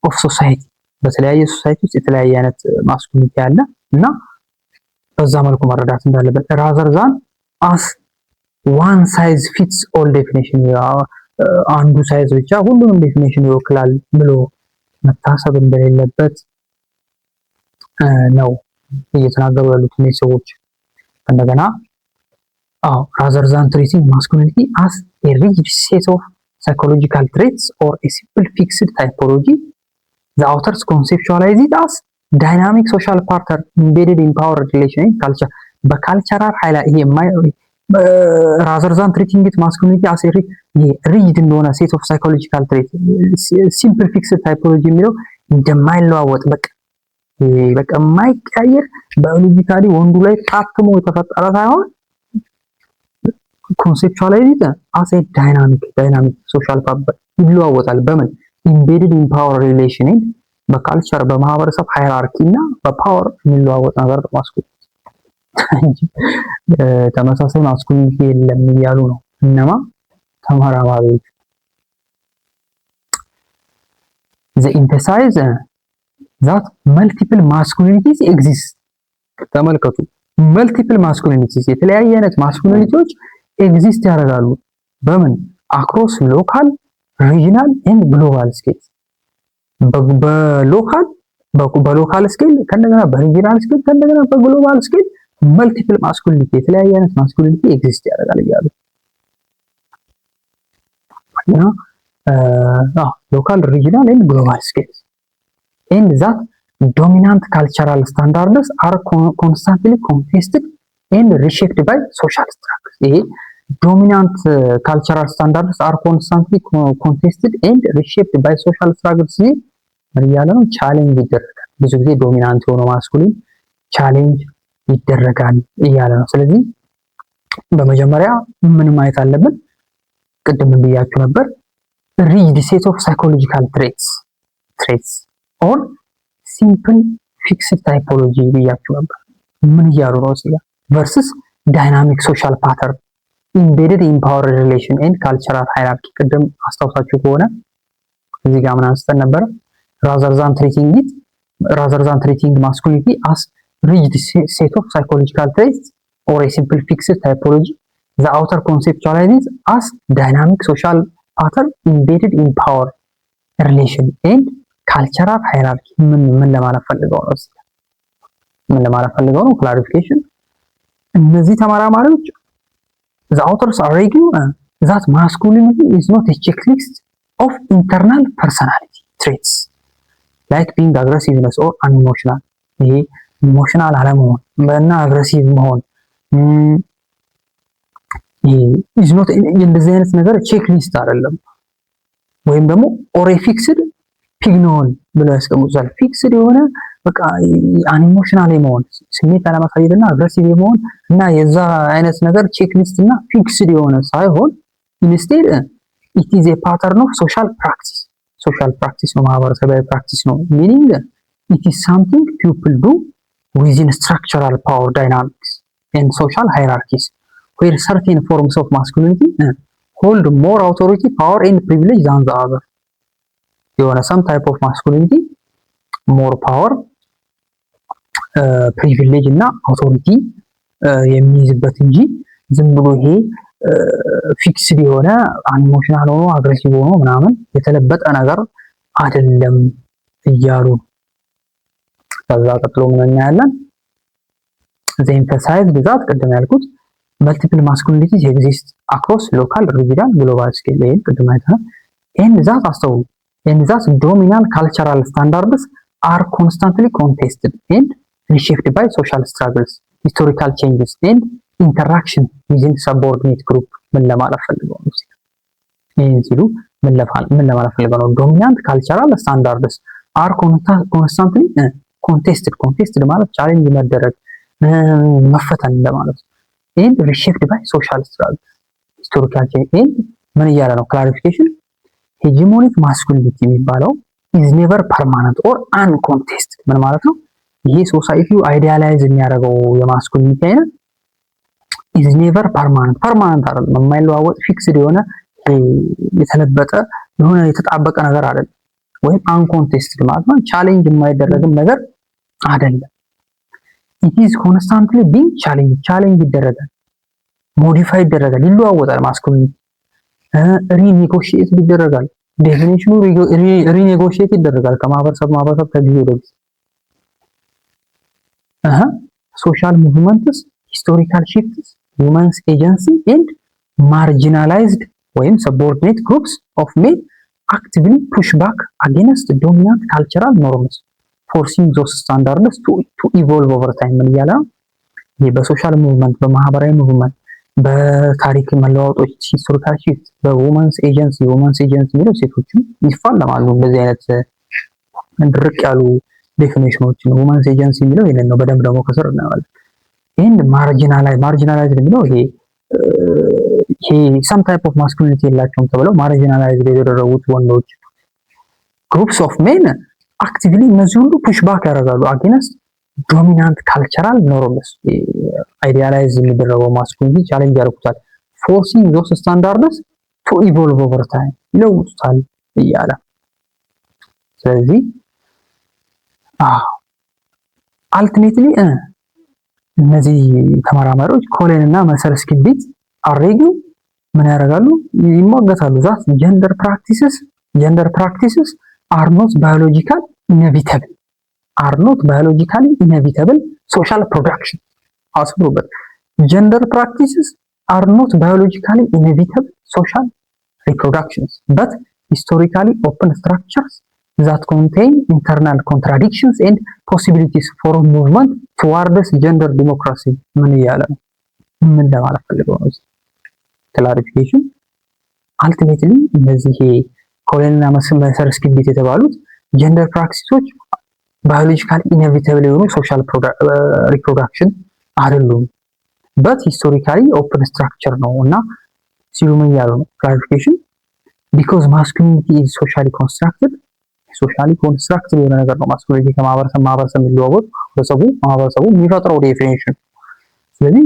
of society በተለያየ ሶሳይቲ ውስጥ የተለያየ አይነት ማስኩሊኒቲ አለ እና በዛ መልኩ መረዳት እንዳለበት rather than as one size fits all definition አንዱ ሳይዝ ብቻ ሁሉንም ዴፊኒሽን ይወክላል ብሎ መታሰብ እንደሌለበት ነው እየተናገሩ ያሉት እነዚህ ሰዎች። እንደገና rather than treating masculinity as a rigid set of psychological traits or a simple fixed typology, the authors conceptualize it as dynamic social pattern embedded in power relation in culture. በካልቸራል ኃይላ ይሄ rather than treating it masculinity as a rigid እንደሆነ set of psychological traits simple fixed typology የሚለው እንደማይለዋወጥ በቃ የማይቀያየር ባዮሎጂካሊ ወንዱ ላይ ታትሞ የተፈጠረ ሳይሆን ኮንሴፕቹዋላይዝ አስ ኤ ዳይናሚክ ሶሻል ፋብሪክ ይለዋወጣል። በምን ኢምቤድድ ኢን ፓወር ሪሌሽን በካልቸር በማህበረሰብ ሃይራርኪ እና በፓወር የሚለዋወጥ ነገር ማስኩሊኒቲ እንጂ ተመሳሳይ ማስኩሊኒቲ የለም እያሉ ነው እነማ ተመራማሪዎች። they emphasize that multiple masculinities exist። ተመልከቱ multiple masculinities የተለያየ አይነት ማስኩሊኒቲዎች ኤግዚስት ያደርጋሉ። በምን አክሮስ ሎካል ሪጂናል ኤንድ ግሎባል ስኬል በሎካል ስኬል ከእንደገና በሪጂናል ስኬል ከእንደገና በግሎባል ስኬል መልቲፕል ማስኩሊኒቲ የተለያየ አይነት ማስኩሊኒቲ ኤግዚስት ያደርጋል እያሉ እና ሎካል ሪጂናል ኤንድ ግሎባል ስኬል ኤንድ ዛት ዶሚናንት ካልቸራል ስታንዳርድስ አር ኮንስታንትሊ ኮንቴስትድ ኤንድ ሪሼፕድ ባይ ሶሻል ስትራክቸርስ። ይሄ ዶሚናንት ካልቸራል ስታንዳርድስ አር ኮንስታንትሊ ኮንቴስትድ ኤንድ ሪሼፕድ ባይ ሶሻል ስትራክቸርስ እያለ ነው። ቻሌንጅ ይደረጋል። ብዙ ጊዜ ዶሚናንት የሆነው ማስኩሊን ቻሌንጅ ይደረጋል እያለ ነው። ስለዚህ በመጀመሪያ ምን ማየት አለብን? ቅድም ብያችሁ ነበር ሪጅድ ሴት ኦፍ ሳይኮሎጂካል ትሬትስ ኦር ሲምፕል ፊክስድ ታይፖሎጂ ብያችሁ ነበር። ምን እያሉ ነው እዚህ ጋር ቨርስስ ዳይናሚክ ሶሻል ፓተርን ኢምቤድድ ኢን ፓወር ሪሌሽን ኤንድ ካልቸራል ሃይራርኪ። ቅድም አስታውሳችሁ ከሆነ እዚህ ጋር ምን አንስተን ነበር? rather than treating masculinity as rigid set of psychological traits or a simple fixed typology, the author conceptualizes as dynamic social pattern embedded in power relation and cultural hierarchy። ምን ለማለት ፈልገው ነው? ክላሪፊኬሽን እነዚህ ተመራማሪዎች the authors argue that masculinity is not a checklist of internal personality traits like being aggressiveness or unemotional። ይሄ ኢሞሽናል አለመሆን እና አግሬሲቭ መሆን is not እንደዚህ አይነት ነገር ቼክ ሊስት አይደለም። ወይም ደግሞ ኦር ፊክስድ ፒግኖን ብለው ያስቀምጡታል። ፊክስድ የሆነ በቃ አንኢሞሽናል የመሆን ስሜት አለማሳየትና አግሬሲቭ የመሆን እና የዛ አይነት ነገር ቼክ ሊስት እና ፊክስድ የሆነ ሳይሆን instead it is a pattern of social practice ነው፣ ማህበረሰባዊ ፕራክቲስ ነው። meaning it is something people do within structural power dynamics and social hierarchies where certain forms of masculinity hold more authority, power and privilege than the other። የሆነ some type of masculinity more power ፕሪቪሌጅ እና አውቶሪቲ የሚይዝበት እንጂ ዝም ብሎ ይሄ ፊክስድ የሆነ ኢሞሽናል ሆኖ አግሬሲቭ ሆኖ ምናምን የተለበጠ ነገር አይደለም እያሉ። ከዛ ቀጥሎ ምን እናያለን? they emphasize ብዛት ቅድም ያልኩት multiple masculinities exist across local, regional, global scale ይሄን ቅድም አይተናል። ይሄን ብዛት አስተውሉ። ይሄን ብዛት dominant cultural standards are constantly contested and reshaped by social struggles, historical changes and interaction within subordinate group። ምን ለማለት ፈልገው ነው? ይሄን ሲሉ ምን ለማለት ፈልገው ነው? dominant cultural standards are constantly contested ማለት ቻሌንጅ መደረግ መፈተን እንደማለት ነው። and reshaped by social struggles, historical change and ምን እያለ ነው? clarification hegemonic masculinity የሚባለው is never permanent or uncontested። ምን ማለት ነው? ይሄ ሶሳይቲው አይዲያላይዝ የሚያደርገው የማስኩሊኒቲ አይነት is never permanent አይደለም፣ የማይለዋወጥ ፊክስድ የሆነ የተለበጠ የሆነ የተጣበቀ ነገር አይደለም። ወይም uncontested ማለት ነው ቻሌንጅ የማይደረግም ነገር አይደለም። it is constantly being challenge ይደረጋል፣ ሞዲፋይ ይደረጋል፣ ይለዋወጣል። ማስኩሊኒቲ ሪኔጎሺየት ይደረጋል፣ ዴፊኒሽኑ ሪኔጎሺየት ይደረጋል ከማህበረሰብ ከጊዜ ወደ ጊዜ። ሶሻል ሙቭመንትስ፣ ሂስቶሪካል ሽፍትስ፣ ውመንስ ኤጀንሲ ኤንድ ማርጂናላይዝድ ወይም ሰቦርዲኔት ግሩፕስ ኦፍ ሜን አክቲቭሊ ፑሽ ባክ አጌንስት ዶሚናንት ካልቸራል ኖርምስ ፎርሲንግ ዞስ ስታንዳርድስ ቱ ኢቮልቭ ኦቨር ታይም። ምን እያለ ነው? ይህ በሶሻል ሙቭመንት፣ በማህበራዊ ሙቭመንት፣ በታሪክ መለዋወጦች፣ ሂስቶሪካል ሽፍት፣ በውመንስ ኤጀንሲ የሚለው ሴቶችም ይፋለማሉ። እንደዚህ አይነት ድርቅ ያሉ ዴፊኒሽኖችን ውመንስ ኤጀንሲ የሚለው ይሄንን ነው። በደንብ ደግሞ ከስር እናያለን። ይሄን ማርጂናላይዝ የሚለው ይሄ some type of masculinity የላቸውም ተብለው ማርጂናላይዝ የተደረጉት ወንዶች ግሩፕስ ኦፍ ሜን አክቲቭሊ እነዚህ ሁሉ ፑሽ ባክ ያደርጋሉ አጌንስት ዶሚናንት ካልቸራል ኖርምስ። አይዲያላይዝ የሚደረገው ማስኩሊኒቲ ቻሌንጅ ያደርጉታል። ፎርሲንግ ዞስ ስታንዳርድስ ቱ ኢቮልቭ ኦቨር ታይም ይለውጡታል እያለ ስለዚህ አልቲሜትሊ እነዚህ ተመራማሪዎች ኮሌን እና መሰል ስኪልቢት አሬጊው ምን ያደርጋሉ? ይሟገታሉ። ዛት ጀንደር ፕራክቲስስ are not biologically inevitable social production። አስብሩበት። ጀንደር ፕራክቲስስ are not biologically inevitable social reproductions but historically open structures that contain internal contradictions and possibilities for movement towards gender democracy። ምን እያለ ነው? ምን ለማለት ፈልገው ነው? ክላሪፊኬሽን አልቲሜትሊ እነዚህ ኮሎኒና መሰል ስኪልቢት የተባሉት ጀንደር ፕራክቲሶች ባዮሎጂካሊ ኢኔቪታብል የሆኑ ሶሻል ሪፕሮዳክሽን አይደሉም በት ሂስቶሪካሊ ኦፕን ስትራክቸር ነው እና ሲሉ ምን እያሉ ነው? ክላሪፊኬሽን ቢኮዝ ማስኩሊኒቲ ኢዝ ሶሻሊ ኮንስትራክትድ የሆነ ነገር ነው። ማስኩሊኒቲ ከማህበረሰብ የሚለዋወጥ ማህበረሰቡ የሚፈጥረው ዴፊኒሽን። ስለዚህ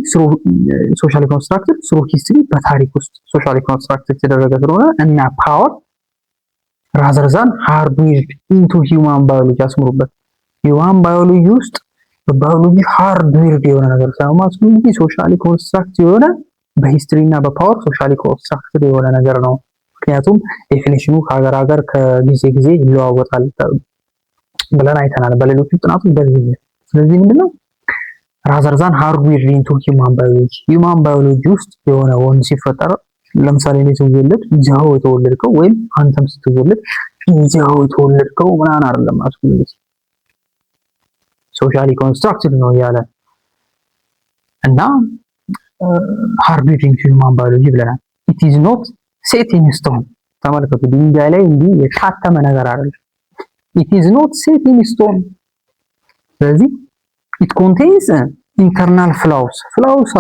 ሶሻሊ ኮንስትራክትድ ስሩ ሂስትሪ በታሪክ ውስጥ ሶሻሊ ኮንስትራክትድ የተደረገ ስለሆነ እና ፓወር ራዘር ዛን ሃርድዊርድ ኢንቱ ሂውማን ባዮሎጂ። አስምሩበት። ሂውማን ባዮሎጂ ውስጥ በባዮሎጂ ሃርድዊርድ የሆነ ነገር ሳይሆን ማስኩሊኒቲ ሶሻሊ ኮንስትራክት የሆነ በሂስትሪ እና በፓወር ሶሻሊ ኮንስትራክትድ የሆነ ነገር ነው። ምክንያቱም ዴፊኒሽኑ ከሀገር ከጊዜ ይለዋወጣል ብለን አይተናል በሌሎች ጥናቶች በዚህ። ስለዚህ ምንድነው ራዘር ዛን ሃርድዊርድ ኢንቱ ሂውማን ባዮሎጂ ውስጥ የሆነ ወንድ ሲፈጠር ለምሳሌ እኔ ስወለድ እዚያው የተወለድከው ወይም አንተም ስትወለድ እዚያው የተወለድከው ምናምን አይደለም። ማስኩሊኒቲ ሶሻሊ ኮንስትራክትድ ነው ያለ እና ሃርድዊርድ ኢንቱ ሂውማን ባዮሎጂ ብለናል። ኢት ኢዝ ኖት ሴት ኢን ስቶን። ተመልከቱ፣ ድንጋይ ላይ እንዲህ የታተመ ነገር አይደለም። ኢት ኢዝ ኖት ሴት ኢን ስቶን። ስለዚህ ኢት ኮንቴንስ ኢንተርናል ፍላውስ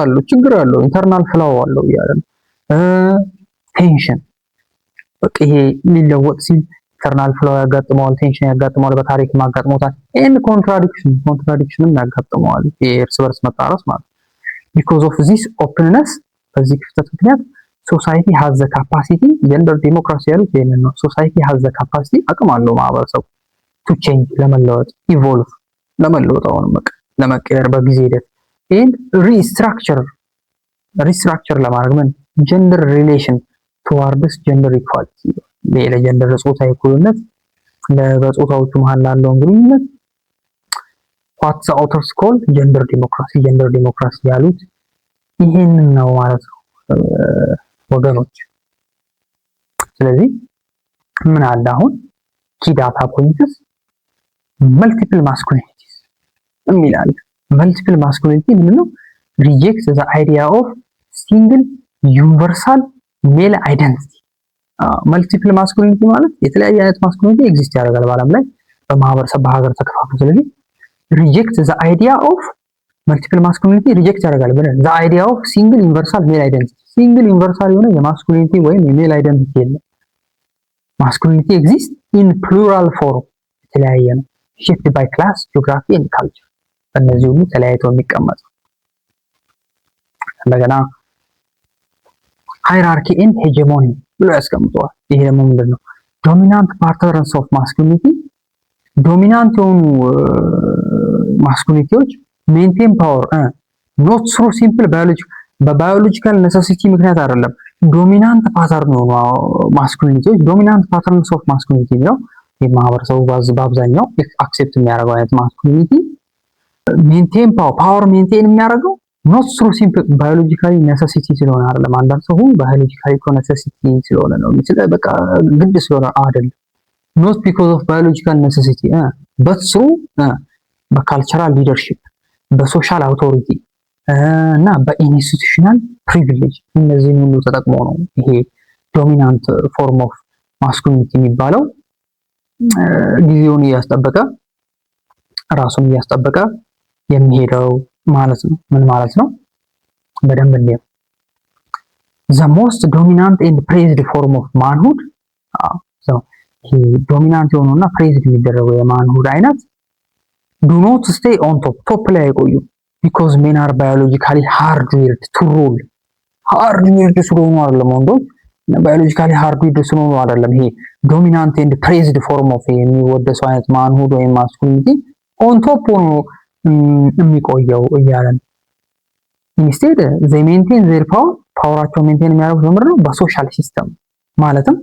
አለው፣ ችግር አለው፣ ኢንተርናል ፍላው አለው እያለ ነው። ቴንሽን በቃ ይሄ ሊለወጥ ሲል ኢንተርናል ፍላው ያጋጥመዋል፣ ቴንሽን ያጋጥመዋል፣ በታሪክ ማጋጥሞታል። ኤንድ ኮንትራዲክሽንም ያጋጥመዋል፣ የእርስ በርስ መጣረስ ማለት። ቢኮዝ ኦፍ ዚስ ኦፕንነስ፣ በዚህ ክፍተት ምክንያት ሶሳይቲ ሃዝ ዘ ካፓሲቲ ጀንደር ዲሞክራሲ ያሉት ይሄንን ነው። ሶሳይቲ ሃዝ ዘ ካፓሲቲ አቅም አለው ማህበረሰቡ ቱ ቼንጅ ለመለወጥ ኢቮልቭ ለመለወጥ አሁንም ለመቀየር በጊዜ ሂደት ኤንድ ሪስትራክቸር ለማድረግ ምን ጀንደር ሪሌሽን ቱዋርድስ ጀንደር ኢኳሊቲ ለጀንደር ጾታ እኩልነት በጾታዎቹ መሀል ላለው ግንኙነት what the authors call ጀንደር ዲሞክራሲ ያሉት ይሄንን ነው ማለት ነው ወገኖች። ስለዚህ ምን አለ አሁን ኪ ዳታ ፖይንትስ መልቲፕል ማስኩሊኒቲስ የሚላል መልቲፕል ማስኩሊኒቲ ምንድነው? ሪጀክት ዘ አይዲያ ኦፍ ሲንግል ዩኒቨርሳል ሜል አይደንቲቲ። መልቲፕል ማስኩሊኒቲ ማለት የተለያየ አይነት ማስኩሊኒቲ ኤግዚስት ያደርጋል በዓለም ላይ በማህበረሰብ በሀገር ተከፋፍሎ። ስለዚህ ሪጀክት ዘ አይዲያ ኦፍ መልቲፕል ማስኩሊኒቲ ሪጀክት ያደርጋል ብለን ዘ አይዲያ ኦፍ ሲንግል ዩኒቨርሳል ሜል አይደንቲቲ ሲንግል ዩኒቨርሳል የሆነ የማስኩሊኒቲ ወይም የሜል አይደንቲቲ የለም። ማስኩሊኒቲ ኤግዚስት ኢን ፕሉራል ፎርም የተለያየ ነው። ሺፍት ባይ ክላስ ጂኦግራፊ ኤንድ ካልቸር በእነዚህ ሁሉ ተለያይተው የሚቀመጡ እንደገና ሃይራርኪ ኤንድ ሄጀሞኒ ብሎ ያስቀምጠዋል። ይሄ ደግሞ ምንድነው? ዶሚናንት ፓተርንስ ኦፍ ማስኩሊኒቲ ዶሚናንት የሆኑ ማስኩሊኒቲዎች ሜንቴን ፓወር ኖት ስሩ ሲምፕል በባዮሎጂካል ኔሰሲቲ ምክንያት አይደለም። ዶሚናንት ፓተርን የሆኑ ማስኩሊኒቲዎች ዶሚናንት ፓተርንስ ኦፍ ማስኩሊኒቲ ነው የማህበረሰቡ በአብዛኛው አክሴፕት የሚያደርገው አይነት ማስኩሊኒቲ ሜንቴን ፓወር ሜንቴን የሚያደርገው ኖት ስሩ ሲምፕል ባዮሎጂካሊ ኔሰሲቲ ስለሆነ አይደለም። አንዳንድ ሰው ባዮሎጂካሊ ኔሰሲቲ ስለሆነ ነው በቃ ግድ ስለሆነ አይደለም። ኖት ቢኮዝ ኦፍ ባዮሎጂካል ኔሰሲቲ በት ስሩ በካልቸራል ሊደርሺፕ በሶሻል አውቶሪቲ እና በኢንስቲቱሽናል ፕሪቪሌጅ እነዚህን ሁሉ ተጠቅሞ ነው ይሄ ዶሚናንት ፎርም ኦፍ ማስኩሊኒቲ የሚባለው ጊዜውን እያስጠበቀ ራሱን እያስጠበቀ የሚሄደው ማለት ነው። ምን ማለት ነው? በደንብ እንየው። the most dominant and praised form of manhood ይሄ ዶሚናንት የሆነውና praised የሚደረገው የማንሁድ አይነት do not stay on top ላይ አይቆዩም because men are biologically hardwired to rule hardwired ስለሆኑ አይደለም ወንዶች biologically hardwired ስለሆኑ አይደለም። ይሄ dominant and praised form of የሚወደሰው አይነት ማንሁድ ወይም ማስኩሊኒቲ on top ሆኖ የሚቆየው እያለን ኢንስቴድ they maintain their power ፓወራቸው ሜንቴን የሚያደርጉት በምንድን ነው? በሶሻል ሲስተም ማለትም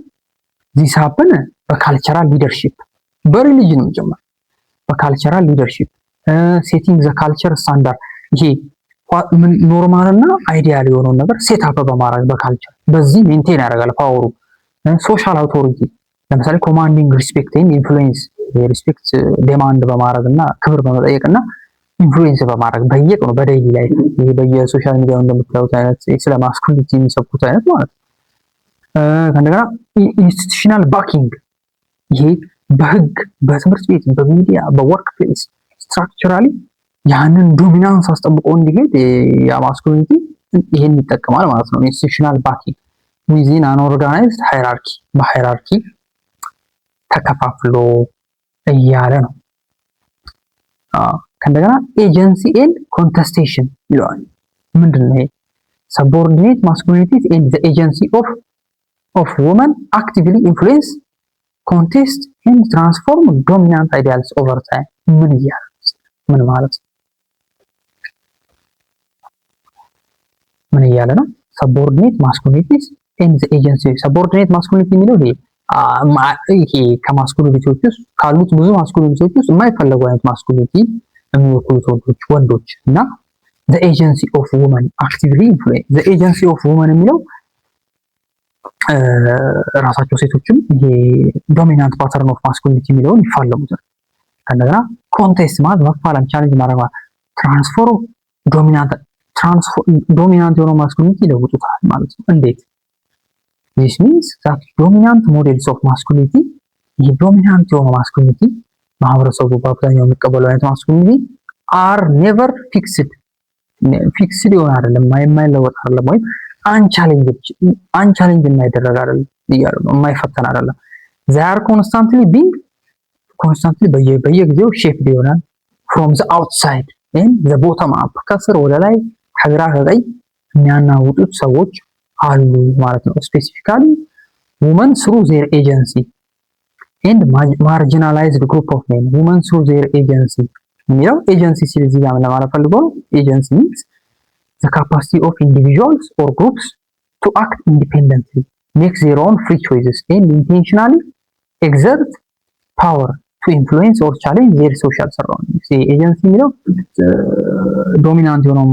this happen በካልቸራል ሊደርሺፕ በሪሊጅንም ጭምር በካልቸራል ሊደርሺፕ ሴቲንግ ዘ ካልቸር ስታንዳርድ ይሄ ኖርማል እና አይዲያል የሆነውን ነገር ሴት አፕ በማድረግ በካልቸር በዚህ ሜንቴን ያደርጋል ፓወሩ። ሶሻል አውቶሪቲ ለምሳሌ ኮማንዲንግ ሪስፔክት ኤንድ ኢንፍሉዌንስ ሪስፔክት ዴማንድ በማድረግ እና ክብር በመጠየቅ እና ኢንፍሉዌንስ በማድረግ በየቀኑ በዴይሊ ላይፍ ይሄ በየሶሻል ሚዲያው እንደምታዩት አይነት ስለ ማስኩሊኒቲ የሚሰብኩት አይነት ማለት ነው። ከእንደገና ኢንስቲቱሽናል ባኪንግ ይሄ በህግ በትምህርት ቤት በሚዲያ በወርክ ፕሌስ ስትራክቸራሊ ያንን ዶሚናንስ አስጠብቆ እንዲሄድ ያ ማስኩሊኒቲ ይሄን ይጠቀማል ማለት ነው። ኢንስቲቱሽናል ባኪንግ ዊዚን አን ኦርጋናይዝድ ሃይራርኪ በሃይራርኪ ተከፋፍሎ እያለ ነው። ከእንደገና ኤጀንሲ ኤንድ ኮንቴስቴሽን ይለዋል። ምንድነው ይሄ? ሰቦርዲኔት ማስኩሊኒቲስ ኤንድ ዘ ኤጀንሲ ኦፍ ውመን አክቲቭሊ ኢንፍሉዌንስ ኮንቴስት ኤንድ ትራንስፎርም ዶሚናንት አይዲያልስ ኦቨር ታይም። ምን እያለ ምን ማለት ነው? ምን እያለ ነው? ሰቦርዲኔት ማስኩሊኒቲስ ኤንድ ዘ ኤጀንሲ ሰቦርዲኔት ማስኩሊኒቲ የሚለው ይሄ ከማስኩሊኒቲዎች ውስጥ ካሉት ብዙ ማስኩሊኒቲዎች ውስጥ የማይፈለጉ አይነት ማስኩሊኒቲ የሚወክሉት ወንዶች እና the agency of women actively influence the agency of women የሚለው ራሳቸው ሴቶችም ይሄ ዶሚናንት ፓተርን ኦፍ ማስኩሊኒቲ የሚለውን ይፋለሙታል። ከእንደገና ኮንቴስት ማለት መፋለም ቻሌንጅ ማድረግ ትራንስፎርም ዶሚናንት የሆነው ማስኩሊኒቲ ይለውጡታል ማለት ነው። እንዴት? this means that dominant models of masculinity ይሄ ዶሚናንት የሆነው ማስኩሊኒቲ ማህበረሰቡ በአብዛኛው የሚቀበለው አይነት ማስኩሊኒቲ are never fixed የሆነ አይደለም የማይለወጥ አይደለም ወይም አንቻሌንጅ የማይደረግ አይደለም እያሉ ነው። የማይፈተን አይደለም። they are constantly በየጊዜው ሼፕድ ይሆናል from the outside and the bottom up ከስር ወደ ላይ ከግራ ከቀኝ የሚያናውጡት ሰዎች አሉ ማለት ነው። ስፔሲፊካሊ women through their agency and marginalized group of men women through their agency የሚለው ኤጀንሲ ሲል እዚህ ጋር ለማለት ፈልገው ኤጀንሲ means the capacity of individuals or groups to act independently, make their own free choices and intentionally exert power to influence or challenge their social surroundings። ኤጀንሲ የሚለው ዶሚናንት የሆነው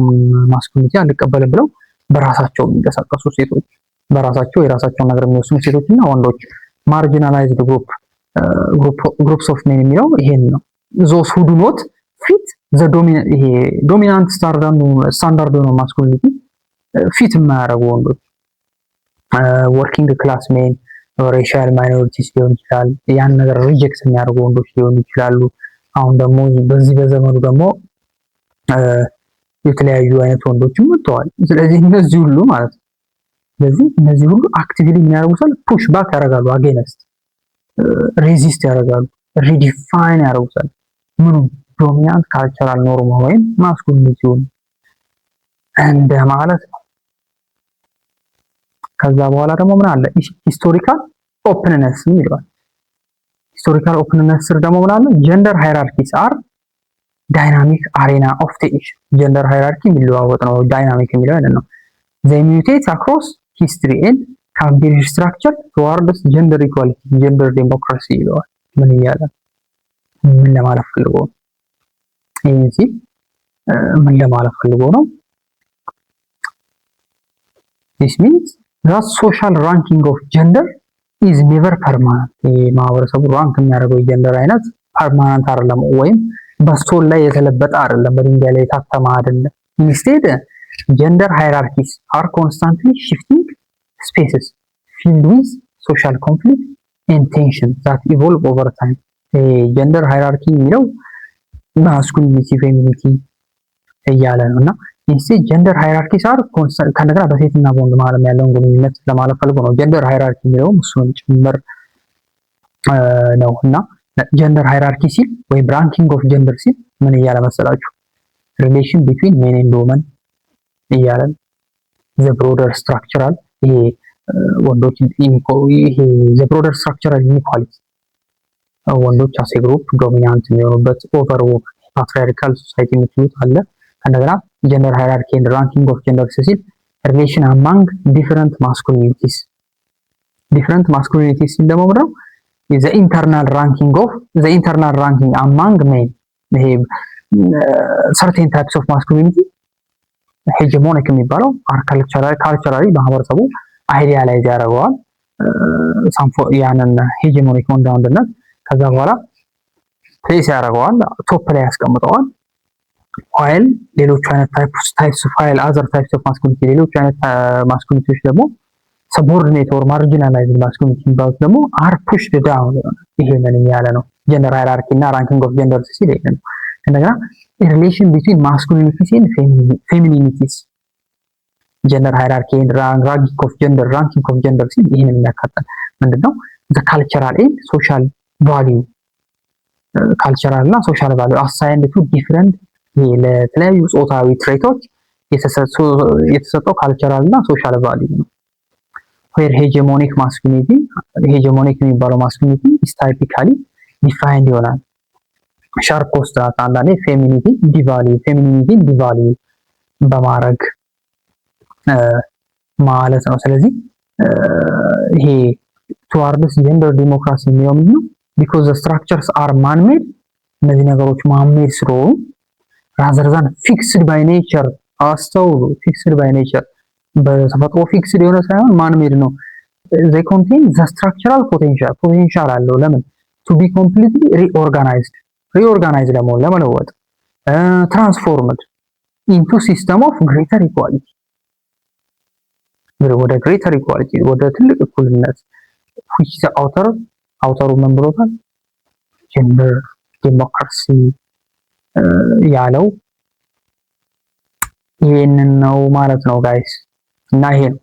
ማስኩሊኒቲ አልቀበልም ብለው በራሳቸው የሚንቀሳቀሱ ሴቶች፣ በራሳቸው የራሳቸውን ነገር የሚወስኑ ሴቶችና ወንዶች። ማርጂናላይዝድ ግሩፕስ ኦፍ ሜን የሚለው ይሄን ነው። those who do not fit the dominant ስታንዳርድ የሆነው ማስኩሊኒቲ ፊት የማያደርጉ ወንዶች፣ ወርኪንግ ክላስ ሜን፣ ሬሻል ማይኖሪቲስ ሊሆን ይችላል። ያን ነገር ሪጀክት የሚያደርጉ ወንዶች ሊሆኑ ይችላሉ። አሁን ደግሞ በዚህ በዘመኑ ደግሞ የተለያዩ አይነት ወንዶችም መጥተዋል። ስለዚህ እነዚህ ሁሉ ማለት ነው ስለዚህ እነዚህ ሁሉ አክቲቭሊ የሚያደርጉታል ፑሽ ባክ ያደርጋሉ፣ አጌንስት ሬዚስት ያደርጋሉ፣ ሪዲፋይን ያደርጉታል ምኑ ዶሚናንት ካልቸራል ኖርም ወይም ማስኩሊኒቲውን እንደ ማለት ነው። ከዛ በኋላ ደግሞ ምን አለ ሂስቶሪካል ኦፕንነስ ይላል። ሂስቶሪካል ኦፕንነስ ስር ደግሞ ምን አለ ጀንደር ሃይራርኪስ አር ዳይናሚክ አሬና ኦፍ ቴንሽን። ጀንደር ሃይራርኪ የሚለዋወጥ ነው፣ ዳይናሚክ የሚለው አይደል ነው። they mutate across history and can be restructured towards gender equality, gender democracy ይለዋል። ምን እያለ ምን ለማለት ፈልጎ ነው? ይሄ ምን ለማለት ፈልጎ ነው? this means that social ranking of gender is never permanent። ማህበረሰቡ ራንክ የሚያደርገው የጀንደር አይነት ፐርማነንት አይደለም፣ ወይም በስቶል ላይ የተለበጠ አይደለም፣ በድንጋይ ላይ የታተመ አይደለም። instead gender hierarchies are constantly shifting spaces filled with social conflict and tension that evolve over time። ጀንደር ሃይራርኪ የሚለው ማስኩሊኒቲ ፌሚኒቲ እያለ ነው እና ኢንስቴድ ጀንደር ሃይራርኪስ አር ከነገራ በሴትና በወንድ መሀል ያለውን ግንኙነት ለማለት ፈልጎ ነው። ጀንደር ሃይራርኪ የሚለው እሱን ጭምር ነው እና ጀንደር ሃይራርኪ ሲል ወይም ራንኪንግ ኦፍ ጀንደር ሲል ምን እያለ መሰላችሁ? ሪሌሽን ቢትዊን ሜን ኤንድ ወመን እያለ ዘ ብሮደር ስትራክቸራል ይሄ ወንዶች ይሄ ዘ ብሮደር ስትራክቸራል ኢኒኳሊቲ ወንዶች አሴ ግሩፕ ዶሚናንት የሚሆኑበት ኦቨር ፓትሪያርካል ሶሳይቲ የምትሉት አለ። ከነገራ ጀንደር ሃይራርኪ ኤንድ ራንኪንግ ኦፍ ጀንደርስ ሲል ሪሌሽን አማንግ ዲፈረንት ማስኩሊኒቲስ ሲል ደግሞ ነው ዘ ኢንተርናል ራንኪንግ አማንግ ሜን። ይሄ ሰርቴን ታይፕስ ኦፍ ማስኩሊኒቲ ሄጀሞኒክ የሚባለው ካልቸራሊ ማህበረሰቡ አይዲያላይዝ ያደርገዋል ያንን ሄጀሞኒክ ወንድነት። ከዛ በኋላ ፕሌስ ያደርገዋል፣ ቶፕ ላይ ያስቀምጠዋል። ዋይል ሌሎቹ አይነት ታይፕስ ኦፍ አዘር ታይፕስ ኦፍ ማስኩሊኒቲ ሌሎቹ አይነት ማስኩሊኒቲዎች ደግሞ ሰቦርዲኔት ኦር ማርጂናላይዝድ ማስኩሊኒቲ የሚባሉት ደግሞ አር ፑሽድ ዳውን። ይሄ ምን ያለ ነው? ጀንደር ሃይራርኪ እና ራንኪንግ ኦፍ ጀንደርስ ሲል ይሄ ነው። እንደገና ሪሌሽን ቢትዊን ማስኩሊኒቲስ ኤንድ ፌሚኒቲስ ጀንደር ሃይራርኪ ኤንድ ራንኪንግ ኦፍ ጀንደር ሲል ይሄንን የሚያካትል ምንድነው? ዘ ካልቸራል ኤንድ ሶሻል ቫልዩ ካልቸራል እና ሶሻል ቫልዩ አሳይንድ ቱ ዲፈረንት ለተለያዩ ጾታዊ ትሬቶች የተሰጠው ካልቸራል እና ሶሻል ቫልዩ ነው። ዌር ሄጀሞኒክ የሚባለው ማስኩሊኒቲ ኢስ ታይፒካሊ ዲፋይንድ ይሆናል። ሻርፕ ኮንትራስት አንዳንዴ ፌሚኒቲን ዲቫልዩ በማድረግ ማለት ነው። ስለዚህ ይሄ ቱዋርድስ ጀንደር ዲሞክራሲ የሚለው ምንድነው? ቢኮዝ ዘ ስትራክቸርስ አር ማንሜድ፣ እነዚህ ነገሮች ማንሜድ ስለሆኑ ራዘር ዛን ፊክስድ ባይ ኔቸር። አስተውሉ፣ ፊክስድ ባይ ኔቸር በተፈጥሮ ፊክስድ የሆነ ሳይሆን ማንሜድ ነው። they contain the structural potential አለው። ለምን? to be completely reorganized ለመለወጥ transformed into system of greater equality ወደ greater equality ወደ ትልቅ እኩልነት which is outer ምን ብሎታል? gender democracy ያለው ይሄንን ነው ማለት ነው ጋይስ። እና ይሄ ነው